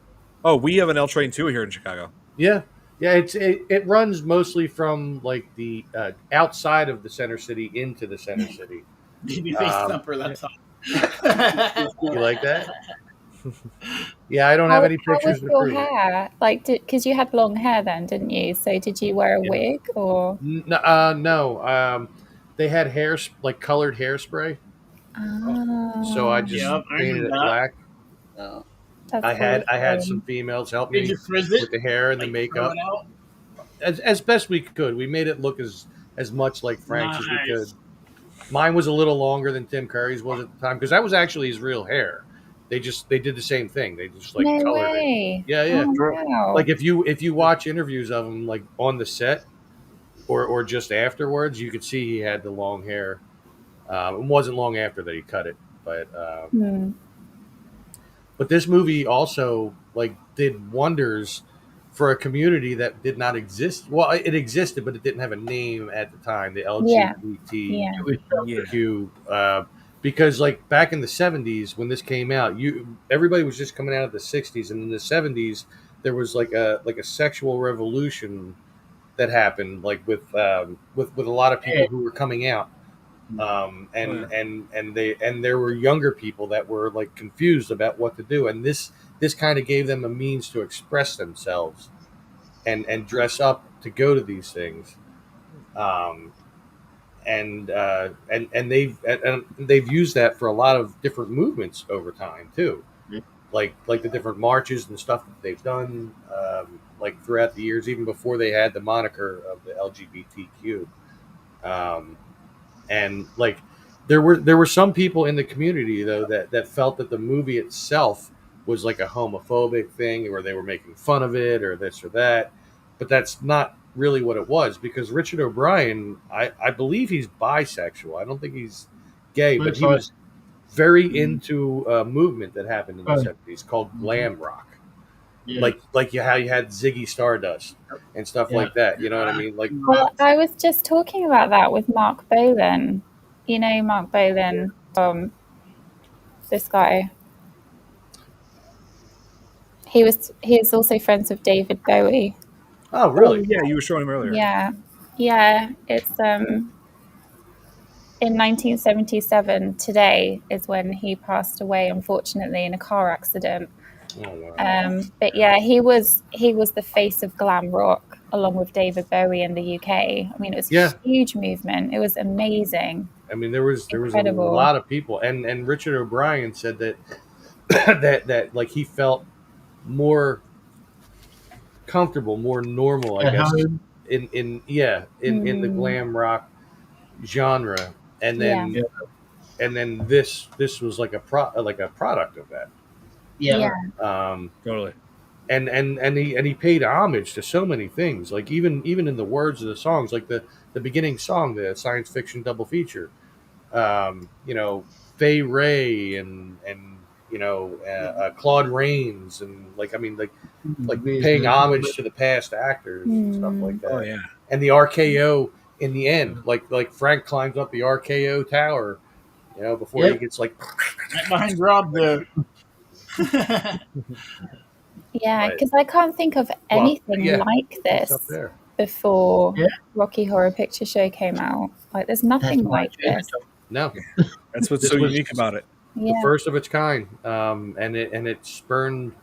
Oh, we have an L train too here in Chicago. yeah, yeah. It runs mostly from like the outside of the center city into the center city. Babyface Um, thumper. That's all. you like that? Yeah, I don't have any How was pictures to your prove it. hair? Like, because you had long hair then, didn't you? So did you wear a Yeah. wig or? No. They had like colored hairspray, so I Oh, just Yep, I painted remember it that. black. that's I had some awesome. females help Did me you frizz it? with the hair and the Like throw makeup it out? as best we could. We made it look as much like Frank's as we could. Nice. Mine was a little longer than Tim Curry's was at the time because that was actually his real hair. They did the same thing. They just like No colored it. way. Yeah, yeah. Oh wow. Like if you watch interviews of him like on the set or just afterwards, you could see he had the long hair. It wasn't long after that he cut it, Hmm. but this movie also like did wonders for a community that did not exist. Well, it existed, but it didn't have a name at the time. The Yeah. LGBTQ, Yeah. because like back in the '70s when this came out, everybody was just coming out of the '60s, and in the '70s there was like a sexual revolution that happened, like with a lot of people who were coming out. And there were younger people that were like confused about what to do, and this kind of gave them a means to express themselves and dress up to go to these things. um, and they've used that for a lot of different movements over time too, like the different marches and stuff that they've done, like throughout the years, even before they had the moniker of the LGBTQ. And like there were some people in the community though that felt that the movie itself was like a homophobic thing, or they were making fun of it or this or that, but that's not really what it was, because Richard O'Brien, I believe he's bisexual. I don't think he's gay, but he was very into a movement that happened in the '70s called glam rock. Yeah. Like how you had Ziggy Stardust and stuff like that. You know what I mean? Like, Well, I was just talking about that with Mark Bolan. You know Mark Bolan, this guy. He is also friends with David Bowie. oh really? Yeah, you were showing him earlier. Yeah. Yeah. It's in 1977 today is when he passed away, unfortunately, in a car accident. Oh, wow. But yeah, he was the face of glam rock along with David Bowie in the UK. I mean, it was Yeah. a huge movement. It was amazing. I mean, there was a Incredible. lot of people, and Richard O'Brien said that that like he felt more comfortable, more normal, I guess, in the glam rock genre, and then this was like a product of that. Yeah. Totally. And he paid homage to so many things, like even in the words of the songs, like the beginning song, the science fiction double feature, Fay Ray and Claude Rains, and like paying homage to the past actors and stuff like that. Oh yeah. And the RKO in the end, like Frank climbs up the RKO tower, before he gets like Right behind Rob there. Yeah, because I can't think of anything like it's up this there. before Rocky Horror Picture Show came out. Like, there's nothing like this. No, That's what's This so was- unique about it. the Yeah. first of its kind, and it spurned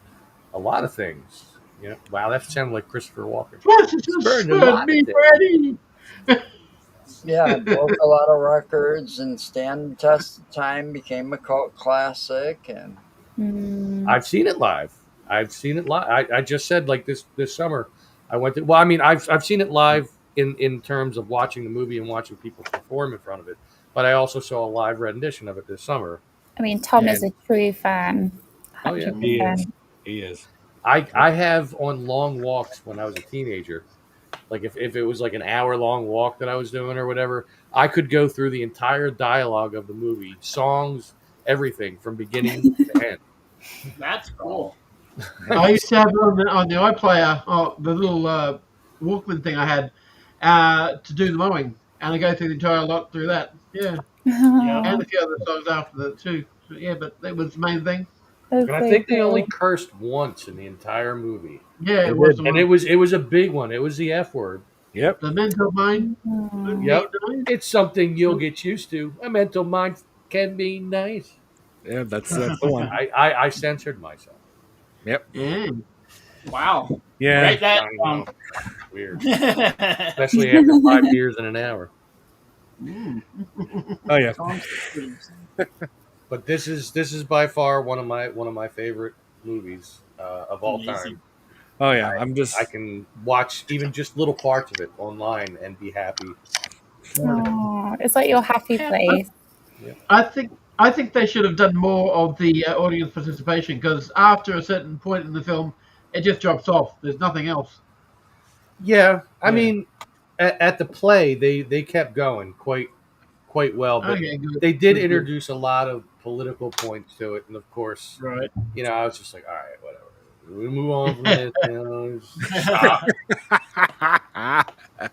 a lot of things. Wow, that sounded like Christopher Walken. Spurned a lot of Me things. ready. Yeah, it broke a lot of records and stand the test of time, became a cult classic, and Mm. I've seen it live. I just said, like, this summer, I went to. Well, I mean, I've seen it live in terms of watching the movie and watching people perform in front of it, but I also saw a live rendition of it this summer. I mean, Tom is And- a true fan. Oh yeah, 100%. He is. I have on long walks when I was a teenager. Like if it was like an hour long walk that I was doing or whatever, I could go through the entire dialogue of the movie, songs, everything from beginning to end. That's cool. I used to have on the iPlayer, the little Walkman thing I had to do the mowing, and I go through the entire lot through that. Yeah, and a few other songs after that too. So, yeah, but that was the main thing. That's And I so think they cool. only cursed once in the entire movie. Yeah, They it was did. the And one. it was a big one. It was the F word. Yep. The mental mind. Oh. Yep. It's something you'll get used to. A mental mind can be nice. Yeah, that's the one. I censored myself. Yep. Yeah. Wow. Yeah. Write that I know. down. Weird. Especially after 5 years and an hour. Oh yeah. But this is by far one of my favorite movies of all Amazing. time. Oh yeah. I'm just. I can watch even just little parts of it online and be happy. Oh, it's like your happy place. I think they should have done more of the audience participation, because after a certain point in the film, it just drops off. There's nothing else. Yeah, I mean, at the play they kept going quite well, but Okay, good. they did Good. introduce a lot of political points to it, and of course, Right. you know, I was just like, all right, whatever. We move on from this. You know, stop.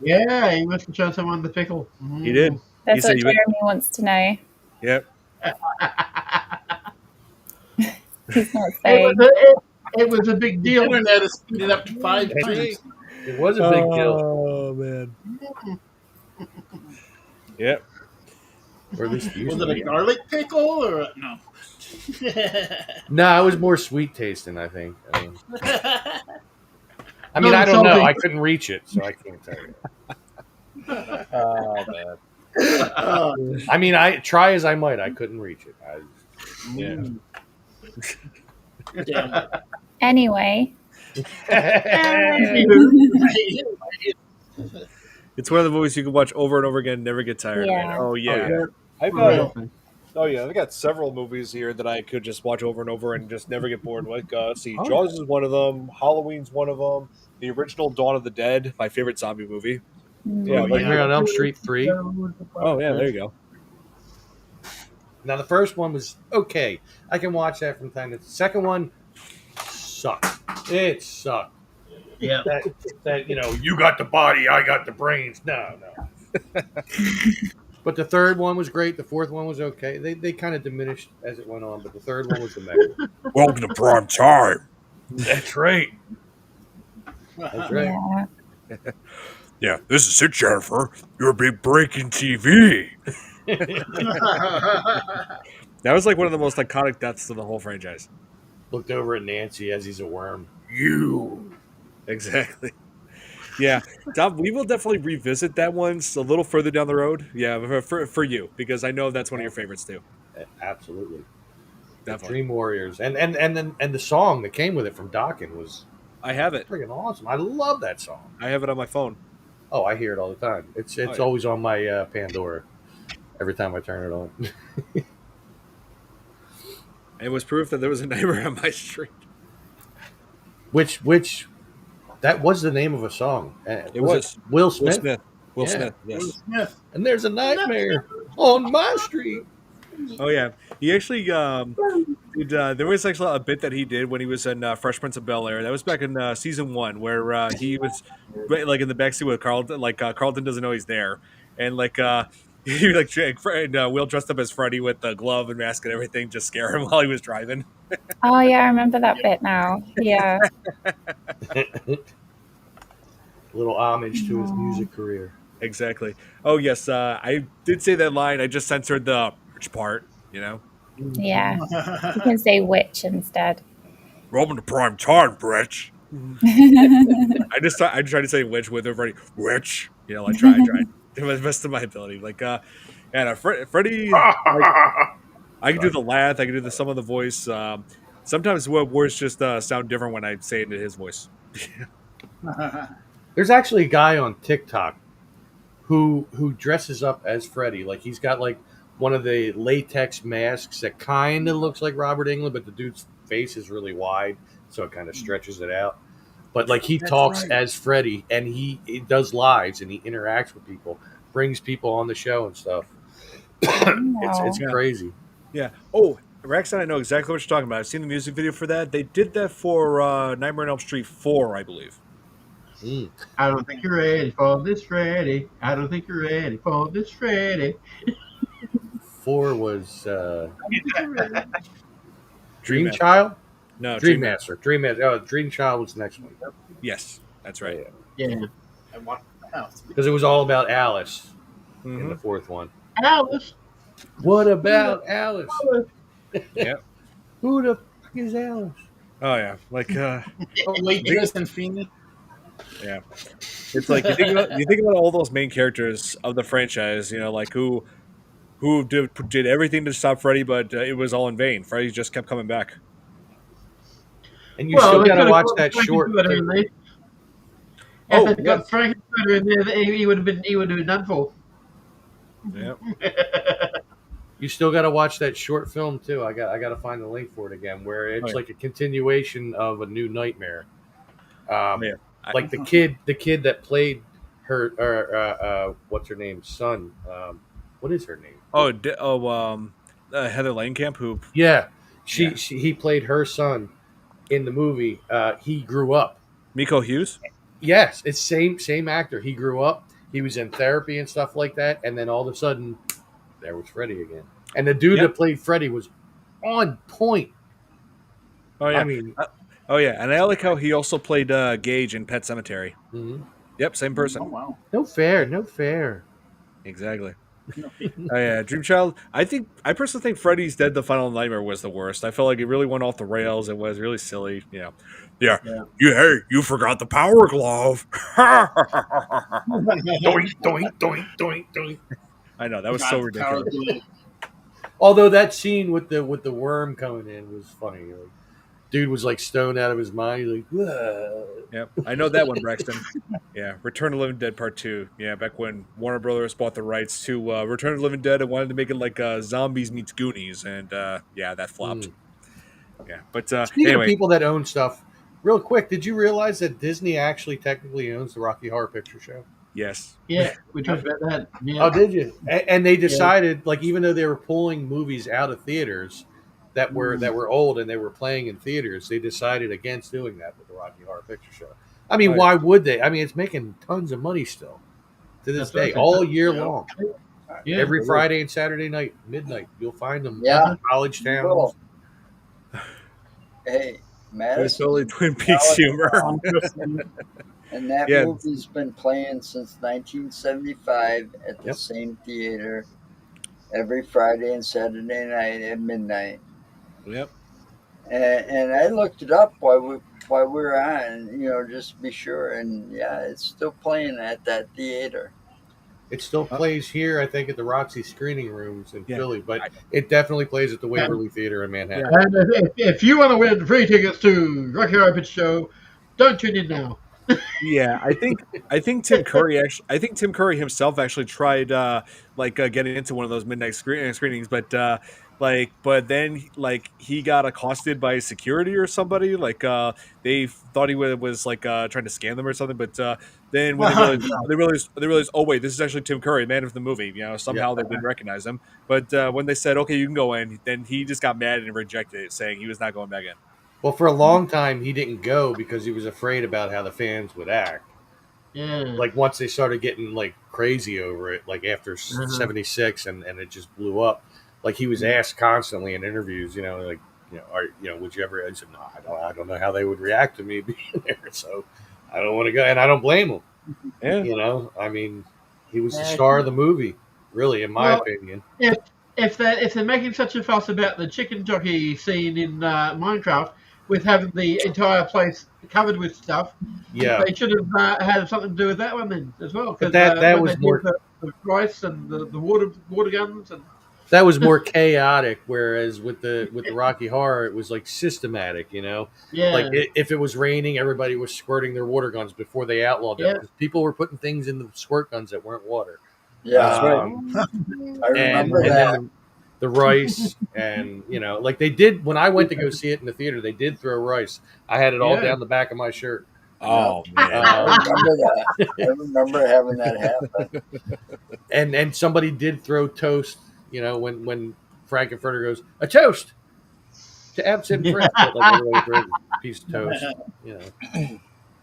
Yeah, he must have shown someone the pickle. He did. That's said what you would- Jeremy wants to know. Yep. He's not It saying. was a big The deal. internet is speeded up to 5 That's times. It was a big deal, Oh man. Yep. or at least it used Was to it be. a garlic pickle or no? No, it was more sweet tasting, I think. I mean, No, I don't know. salty. I couldn't reach it, so I can't tell you. Oh man. Oh, I mean, I try as I might, I couldn't reach it. Yeah. damn. Anyway, It's one of the movies you can watch over and over again and never get tired Yeah. of. Oh yeah. yeah. I've Real. Oh yeah, I got several movies here that I could just watch over and over and just never get bored. Like, see, Oh. Jaws is one of them. Halloween's one of them. The original Dawn of the Dead, my favorite zombie movie. Yeah, like, Nightmare on Elm Street 3. oh yeah, there you go. Now the first one was okay. I can watch that from time to time. The second one sucked. It sucked. Yeah. That you got the body, I got the brains. No. But the third one was great. The fourth one was okay. They kind of diminished as it went on, but the third one was the mega. Welcome to prime time. That's right. That's right. yeah. Yeah, this is it, Jennifer. You're a big break in TV. That was like one of the most iconic deaths of the whole franchise. Looked over at Nancy as he's a worm. You. Exactly. Yeah, Dom, we will definitely revisit that one a little further down the road. Yeah, for you, because I know that's one of your favorites too. Absolutely. The Definitely. Dream Warriors. And the song that came with it from Dokken was I have it. freaking awesome. I love that song. I have it on my phone. Oh, I hear it all the time. It's yeah. always on my Pandora every time I turn it on. It was proof that there was a neighbor on my street. which that was the name of a song. It was. Will Will Smith. Smith. Will Yeah. Smith. Yes. Smith. And there's a nightmare on my street. Oh yeah. He actually did, there was actually a bit that he did when he was in Fresh Prince of Bel-Air. That was back in season 1, where he was like in the backseat with Carlton. Like Carlton doesn't know he's there, and like he like Will dressed up as Freddy with the glove and mask and everything, just scare him while he was driving. Oh, yeah, I remember that bit now. Yeah. Little homage to his music career. Exactly. Oh yes, I did say that line. I just censored the which part. You know, Yeah. You can say witch instead. Welcome to prime time, Rich. I tried to say witch with everybody. Witch. You know, I tried to the best of my ability. Like, and Freddie. I can do the laugh. I can do some of the voice. Sometimes words just sound different when I say it in his voice. There's actually a guy on TikTok who dresses up as Freddy. Like he's got like one of the latex masks that kind of looks like Robert Englund, but the dude's face is really wide, so it kind of stretches it out. But like he That's talks right. as Freddy, and he does lives and he interacts with people, brings people on the show and stuff. It's Yeah. crazy. Yeah. Oh, Rex, I know exactly what you're talking about. I've seen the music video for that. They did that for Nightmare on Elm Street 4, I believe. Mm. I don't think you're ready for this, Freddy. I don't think you're ready for this, Freddy. 4 was Dream Master. Child. No, Dream Master. Dream Master. Oh, Dream Child was the next one. Yes, that's right. Yeah. And one house. Because it was all about Alice in Mhm. the fourth one. Alice. What about Alice? Yeah. Who the fuck is Alice? Oh yeah. Like Waitress and Phoenix. yeah. It's like you think about all those main characters of the franchise, like who did everything to stop Freddy, but it was all in vain. Freddy just kept coming back. And you still got to watch that short. Frank-N-Furter in there. Oh, If they got yes. Frank-N-Furter in there, he would have been done for. Yeah. You still got to watch that short film too. I got to find the link for it again, where it's yeah. like a continuation of a new nightmare. Yeah. Like the kid that played her, what's her name? Son. What is her name? Heather Langenkamp, who Yeah, Yeah. he played her son in the movie. He grew up. Miko Hughes. Yes, it's same actor. He grew up. He was in therapy and stuff like that, and then all of a sudden, there was Freddy again. And the dude Yep. that played Freddy was on point. Oh yeah. I mean, Oh yeah, and I like how he also played Gage in Pet Cemetery. mhm. Yep, same Oh person. wow. No fair. Exactly. Oh yeah, Dream Child. I personally think Freddy's Dead: The Final Nightmare was the worst. I felt like it really went off the rails. It was really silly. Yeah. Yeah. You forgot the power glove. Doink. I know that was so ridiculous. Although that scene with the worm coming in was funny. Like, dude was like stoned out of his mind. He's like, whoa. Yep, I know that one, Braxton. Yeah, Return of the Living Dead Part 2. Yeah, back when Warner Brothers bought the rights to Return of the Living Dead and wanted to make it like Zombies meets Goonies, and yeah, that flopped. Yeah, but Speaking anyway, of people that own stuff, real quick, did you realize that Disney actually technically owns the Rocky Horror Picture Show? yes. Yeah, we talked about that. Yeah. Oh, did you? And they decided, like, even though they were pulling movies out of theaters that were old and they were playing in theaters, they decided against doing that with the Rocky Horror Picture Show. I mean, Oh, yeah. why would they? I mean, it's making tons of money still to this That's what I day, said. all year Yeah. long. Yeah. Every Friday and Saturday night, midnight, you'll find them. Yeah. College towns. Cool. Hey, It's Madison. totally Twin Peaks humor. And that Yeah. movie's been playing since 1975 at the Yep. same theater every Friday and Saturday night at midnight. Yep. And I looked it up while we were on, just to be sure. And yeah, it's still playing at that theater. It still plays here, I think, at the Roxy screening rooms in Yeah. Philly, but it definitely plays at the Waverly Theater in Manhattan. And if you want to win free tickets to Rocky Horror Picture Show, don't tune in now. Yeah, I think Tim Curry himself actually tried getting into one of those midnight screenings, but then he got accosted by security or somebody. They thought he was trying to scam them or something, but then when they realized, oh wait, this is actually Tim Curry, man of the movie. Somehow they didn't recognize him. But when they said, okay, you can go in, then he just got mad and rejected it, saying he was not going back in. Well, for a long time, he didn't go because he was afraid about how the fans would act. Yeah. Like, once they started getting, like, crazy over it, like, after 76, and it just blew up. Like, he was asked constantly in interviews, would you ever... I said, no, I don't know how they would react to me being there, so I don't want to go. And I don't blame him. Yeah. I mean, he was the star of the movie, really, in my opinion. If they're making such a fuss about the chicken jockey scene in Minecraft, with having the entire place covered with stuff, Yeah. they should have had something to do with that one then as well. But that when was they did more... the rice and the water guns and that was more chaotic. Whereas with the Rocky Horror, it was like systematic. You know, like Yeah. if it was raining, everybody was squirting their water guns before they outlawed them Yeah. because people were putting things in the squirt guns that weren't water. Yeah, That's right. I remember and that. then the rice, and like they did when I went to go see it in the theater. They did throw rice. I had it all Yeah. down the back of my shirt. Oh man. I Um, remember that. I remember having that happen. and somebody did throw toast. When Frank-N-Furter goes a toast to absent friends, but like everybody throws a piece of toast.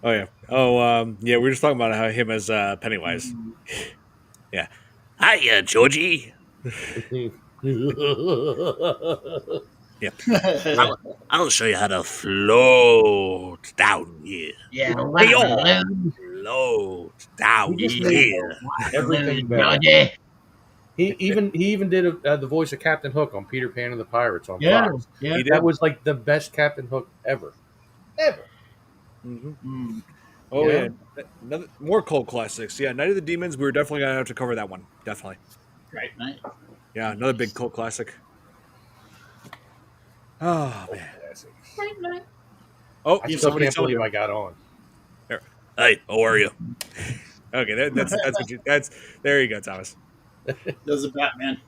Oh yeah. Oh yeah. We were just talking about how him as Pennywise. Yeah. Hiya, Georgie. Yeah. I'll show you how to float down here. Yeah. Hey, y'all. Float down here. Everything better. He even did the voice of Captain Hook on Peter Pan and the Pirates on Yeah. Fox. Yeah. He did. That was like the best Captain Hook ever. Mm-hmm. Mm. Oh Yeah. yeah. More cult classics. Yeah, Night of the Demons. We were definitely gonna have to cover that one. Definitely. Right. Nice. Yeah, another big cult classic. Oh man. Oh, I still somebody can't told believe you. I got on. Hey, how are you? Okay, that's what you. There you go, Thomas. There's a Batman.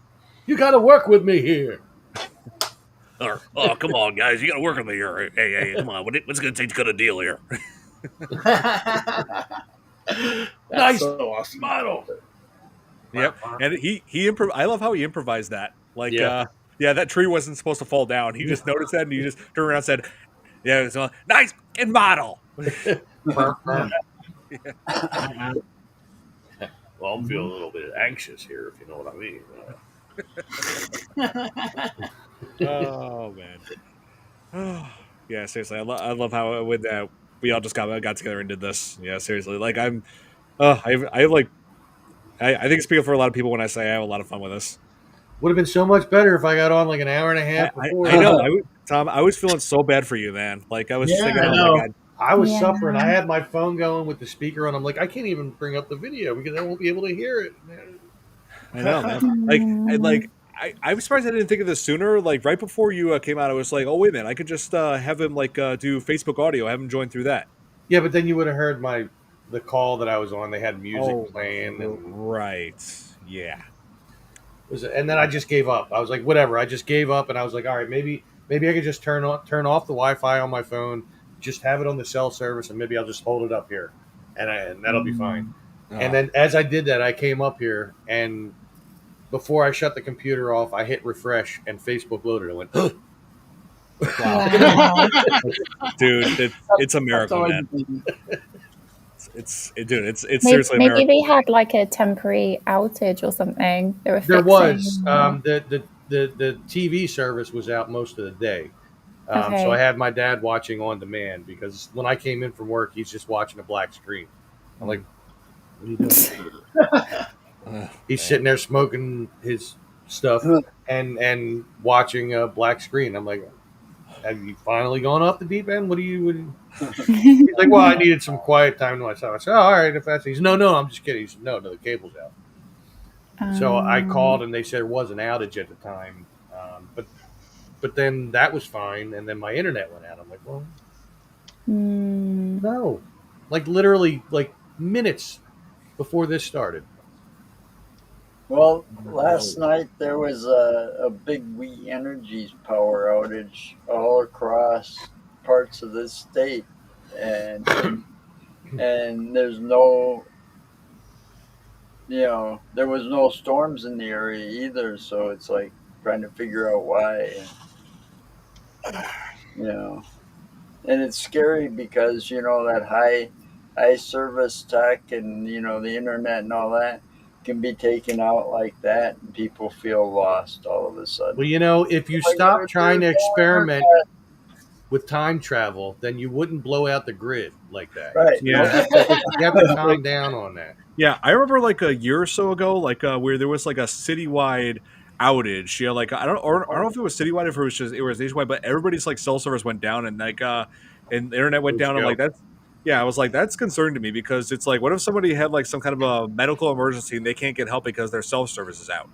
You got to work with me here. Oh, come on, guys! You got to work with me here. Hey, come on! What's it going to take to cut a deal here? That's Nice so awesome. model. Yep, and I love how he improvised that. Like, Yeah. That tree wasn't supposed to fall down. He just noticed that, and he just turned around and said, "Yeah, it's a nice and model." Well, I'm feeling a little bit anxious here, if you know what I mean. Oh man. Yeah, seriously, I love how with that we all just got together and did this. Yeah, seriously, like I think speaking for a lot of people when I say I have a lot of fun with this. Would have been so much better if I got on like an hour and a half before. I know, Tom. I was feeling so bad for you, man. Like I was Yeah, thinking, I oh know. my god. I was Yeah. suffering. I had my phone going with the speaker on. I'm like, I can't even bring up the video because I won't be able to hear it. I know, man. I was surprised I didn't think of this sooner. Like right before you came out, I was like, oh wait a minute, I could just have him do Facebook audio, have him join through that. Yeah, but then you would have heard the call that I was on. They had music playing, and right, yeah. and then I just gave up. I was like, whatever. I just gave up, and I was like, all right, maybe I could just turn off the Wi-Fi on my phone, just have it on the cell service, and maybe I'll just hold it up here, and that'll be fine. And then as I did that, I came up here, and before I shut the computer off, I hit refresh, and Facebook loaded. I went, oh. Wow. Dude, it's a miracle, man. It's seriously a Maybe miracle. they had like a temporary outage or something. They were There fixing, was the TV service was out most of the day. Okay. So I had my dad watching on demand because when I came in from work, he's just watching a black screen. I'm like, what are you doing? He's sitting there smoking his stuff and watching a black screen. I'm like, have you finally gone off the deep end? What do you He's like, well, I needed some quiet time to myself. I said, oh, all right, if that's easy. No, I'm just kidding. He said, no, the cable's out. So I called and they said it was an outage at the time. But then that was fine. And then my internet went out. I'm like, well, no. Like literally like minutes before this started. Well, last night there was a big We Energies power outage all across parts of this state, and there's no, there was no storms in the area either. So it's like trying to figure out why, and it's scary because that high service tech and the internet and all that can be taken out like that, and people feel lost all of a sudden. Well, if you stop trying to experiment with time travel, then you wouldn't blow out the grid like that. Right. Yeah. You have to calm down on that. Yeah, I remember like a year or so ago, where there was like a citywide outage. I don't know if it was citywide, or if it was nationwide, but everybody's like cell service went down, and and the internet went down. I'm like, I was like, that's concerning to me because it's like, what if somebody had like some kind of a medical emergency and they can't get help because their cell service is out?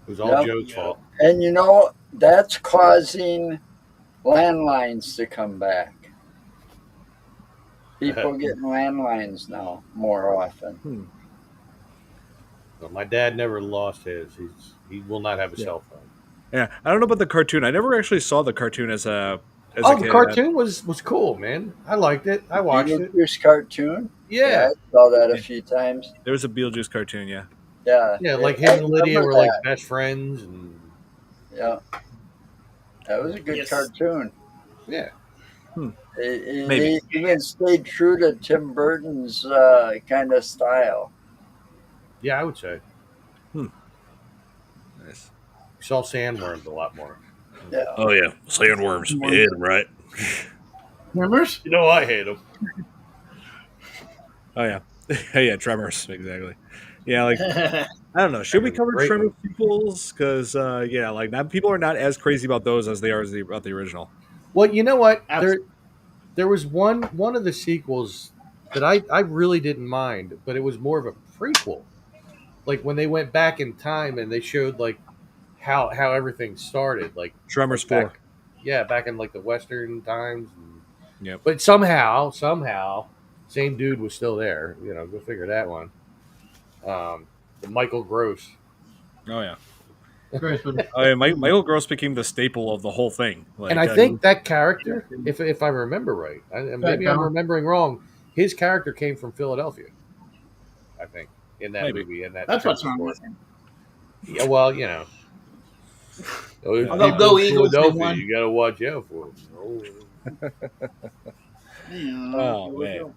It was all Yep. Joe's Yeah. fault. And you know, that's causing landlines to come back. People getting landlines now more often. Well, my dad never lost his. He will not have a Yeah. cell phone. Yeah, I don't know about the cartoon. I never actually saw the cartoon as a Oh, the kid. cartoon was cool, man. I liked it. I watched it. Beetlejuice cartoon. Yeah. I saw that a Yeah. few times. There was a Beetlejuice cartoon, yeah. Yeah. Yeah, like I him and Lydia remember were like that. best friends, and Yeah. That was a good Yes. cartoon. yeah, They Maybe. even stayed true to Tim Burton's kind of style. yeah, I would say Nice. we saw sandworms a lot more. Yeah. Oh yeah, sandworms. You hate them, right? Tremors? You know, I hate them. Oh yeah, yeah, Tremors, exactly. Yeah, like Yeah. I don't know. Should we cover Great Tremors movie. sequels? Because yeah, like not, people are not as crazy about those as they are about the original. Well, you know what? Absolutely. There was one of the sequels that I really didn't mind, but it was more of a prequel. Like when they went back in time and they showed like how everything started, like Tremors back, 4. yeah, back in like the Western times. Yep. But somehow, same dude was still there. You know, go figure that one. The Michael Gross. Oh yeah. Grossman. Oh yeah. Michael Gross became the staple of the whole thing. Like, And I think that character, if I remember right, and maybe I'm Tom. remembering wrong, his character came from Philadelphia. I think in that Maybe. movie, in that That's what's Tremors wrong 4. with him. Yeah, well, you know, those Although people go in Eagles, they Philadelphia, won. you got to watch out for them. Yeah. Oh, man.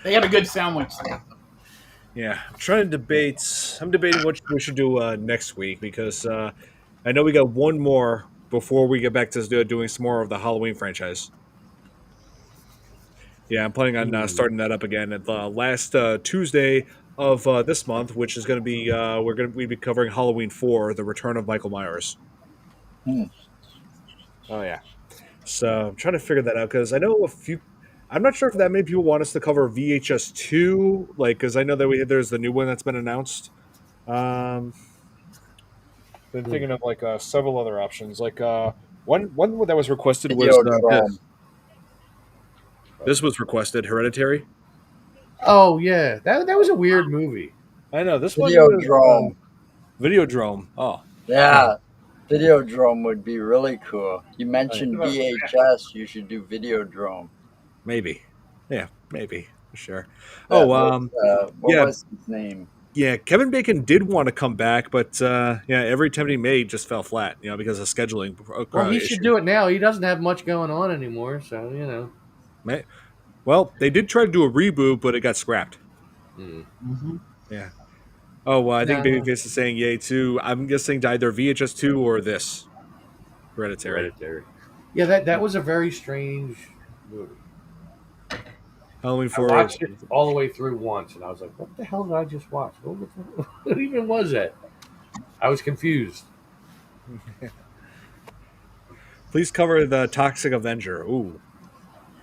They got a good sandwich. yeah, I'm debating what we should do next week because I know we got one more before we get back to doing some more of the Halloween franchise. Yeah, I'm planning on starting that up again at the last Tuesday of this month, which is going to be we'd be covering Halloween 4: The Return of Michael Myers. Hmm. Oh yeah, so I'm trying to figure that out because I know a few. I'm not sure if that many people want us to cover VHS 2, like because I know that there's the new one that's been announced. Um, been thinking of like several other options. Like one that was requested was Videodrome. this was requested Hereditary. Oh yeah, that was a weird movie. I know this one was Videodrome. Videodrome. Oh, Yeah. Videodrome would be really cool. You Oh, mentioned yeah. VHS. You should do Videodrome. maybe. Yeah, maybe. Sure. That Oh, was, what yeah. was his name? Yeah, Kevin Bacon did want to come back, but yeah, every attempt he made just fell flat, because of scheduling. Well, he issues. should do it now. He doesn't have much going on anymore, so you know. Well, they did try to do a reboot, but it got scrapped. Mm-hmm. Yeah. Oh, well, I think No. Babyface is saying yay too. I'm guessing to either VHS 2 or this Hereditary. Yeah, that was a very strange movie. Halloween I 4. watched it all the way through once, and I was like, "What the hell did I just watch? What even was that?" I was confused. Please cover the Toxic Avenger. Ooh.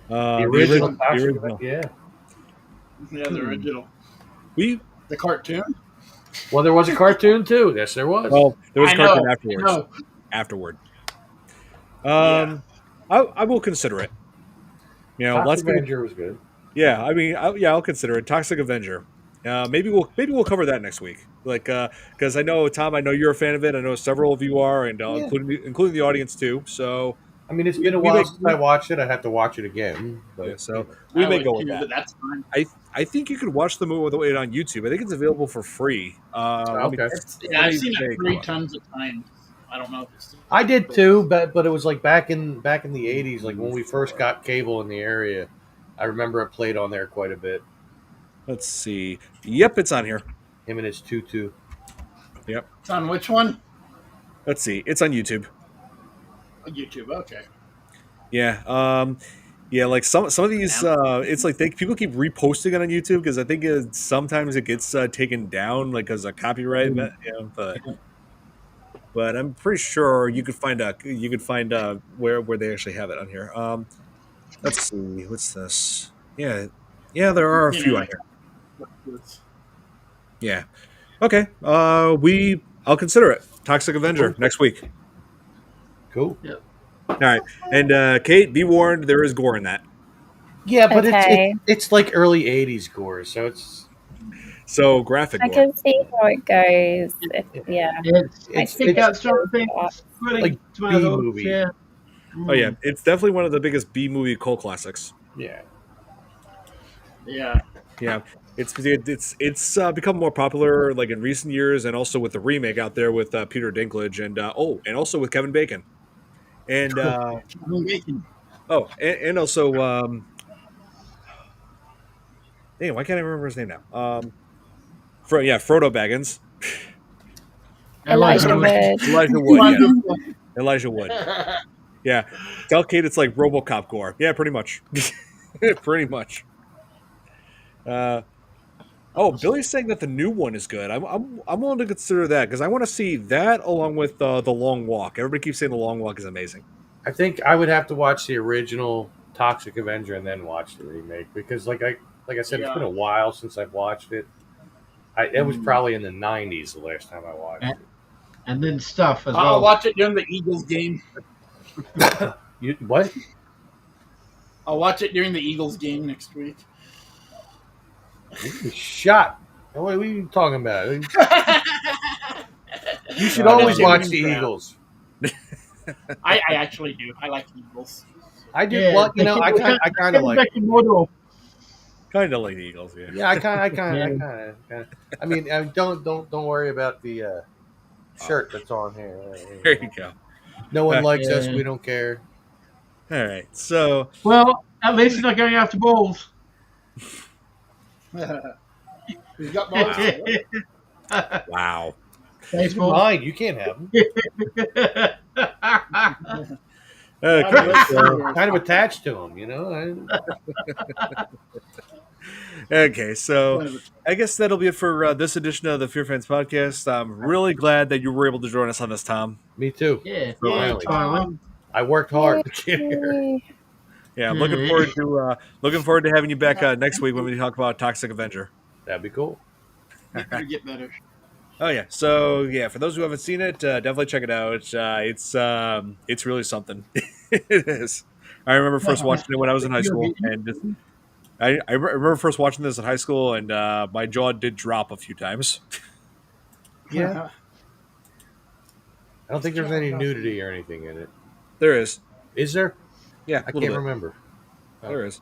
The original, the Toxic original. Yeah. Yeah, the original. We The cartoon? Well, there was a cartoon too. Yes, there was. Well, there was I a cartoon know, afterwards. I know. Afterward. Yeah. I will consider it. Toxic let's get Avenger was good. Yeah, I mean, I'll consider it. Toxic Avenger. Maybe we'll cover that next week. Like, because I know Tom, I know you're a fan of it. I know several of you are, and Yeah. including the audience too. So I mean, it's We- been a we while make- since I watched it. I'd have to watch it again. But yeah, so you know. we I may would go with too, that. but that's fine. I think you could watch the movie with it on YouTube. I think it's available for free. Okay. I've seen very it 3 cool. tons of times. I don't know if it's. I did too, but it was like back in the 80s, like when we first got cable in the area. I remember it played on there quite a bit. Let's see. Yep, it's on here. Him and his tutu. Yep. It's on which one? Let's see. It's on YouTube. YouTube. Okay. Yeah. Yeah, like some of these, it's like people keep reposting it on YouTube because I think sometimes it gets taken down, like as a copyright, but I'm pretty sure you could find where they actually have it on here. Let's see, what's this? Yeah, there are a few on here. Yeah. Okay. I'll consider it. Toxic Avenger next week. Cool. All right, and Kate, be warned, there is gore in that. Yeah, but Okay. it's like early '80s gore, so it's So graphic I gore. can see how it goes. Yeah. It's pick out strong things, squirting like tomatoes. B movie. Yeah. Oh yeah, it's definitely one of the biggest B movie cult classics. Yeah. Yeah. Yeah, it's become more popular like in recent years, and also with the remake out there with Peter Dinklage and and also with Kevin Bacon, and and also damn, why can't I remember his name now? Frodo Baggins, Elijah Wood. Elijah Wood, yeah, Elijah Wood. Yeah, tell Kate it's like RoboCop gore. Yeah, pretty much, pretty much. Billy's saying that the new one is good. I'm willing to consider that because I want to see that along with the Long Walk. Everybody keeps saying the Long Walk is amazing. I think I would have to watch the original Toxic Avenger and then watch the remake because, like I said, it's been a while since I've watched it. It was probably in the '90s the last time I watched it. And then stuff as well. I'll watch it during the Eagles game. What? I'll watch it during the Eagles game next week. Shot. What are you talking about? You should always watch the Eagles. I actually do. I like Eagles. I do. Well, I kind of like. Kind of like the Eagles, yeah. Yeah, I kind of. I mean, don't worry about the shirt that's on here. There you go. No one likes us. We don't care. All right. So, well, at least he's not going after balls. He's got balls. Wow. Baseball. Mine. You can't have them. Okay. So, kind of attached to them, Okay, so I guess that'll be it for this edition of the FearFans podcast. I'm really glad that you were able to join us on this, Tom. Me too. Yeah. I worked hard to get here. Yeah, I'm looking forward to having you back next week when we talk about Toxic Avenger. That'd be cool. Get better. Oh yeah, so yeah, for those who haven't seen it, definitely check it out. It's really something. It is. I remember first watching it when I was in high school, and I remember first watching this in high school, and my jaw did drop a few times. Yeah. I don't think there's any nudity or anything in it. There is. Is there? Yeah, I can't remember. There is.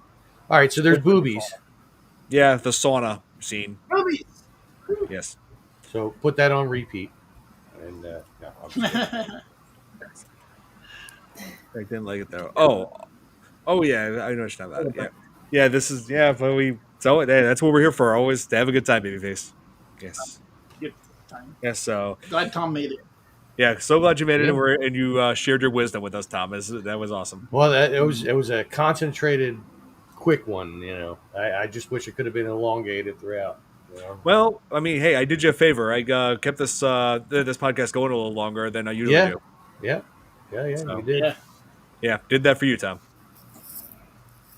All right, so there's boobies. Yeah, the sauna scene. Boobies. Yes. So put that on repeat. And no, I'm just I didn't like it though. Oh yeah, I know what you're talking about. Yeah, yeah. This is that's what we're here for. Always to have a good time, babyface. Yes. Good time. Yeah. So Glad Tom made it. yeah, so glad you made it and you shared your wisdom with us, Thomas. That was awesome. Well, it was a concentrated, quick one. I just wish it could have been elongated throughout. Well, I mean, hey, I did you a favor. I kept this podcast going a little longer than I usually do. Yeah, So, you did. Yeah, did that for you, Tom.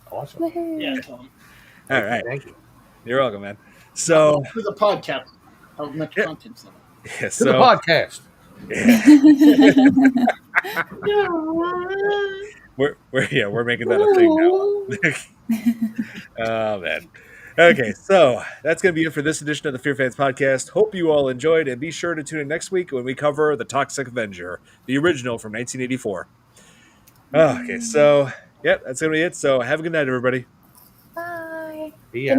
Awesome. Woohoo. Yeah, Tom. All right, Thank you. you're welcome, man. So For the podcast, how much content's in it? yeah, To the podcast. We're making that a thing now. Oh man. Okay, so that's going to be it for this edition of the FearFans podcast. Hope you all enjoyed, and be sure to tune in next week when we cover the Toxic Avenger, the original from 1984. Okay, so that's going to be it. So have a good night, everybody. Bye. Yeah.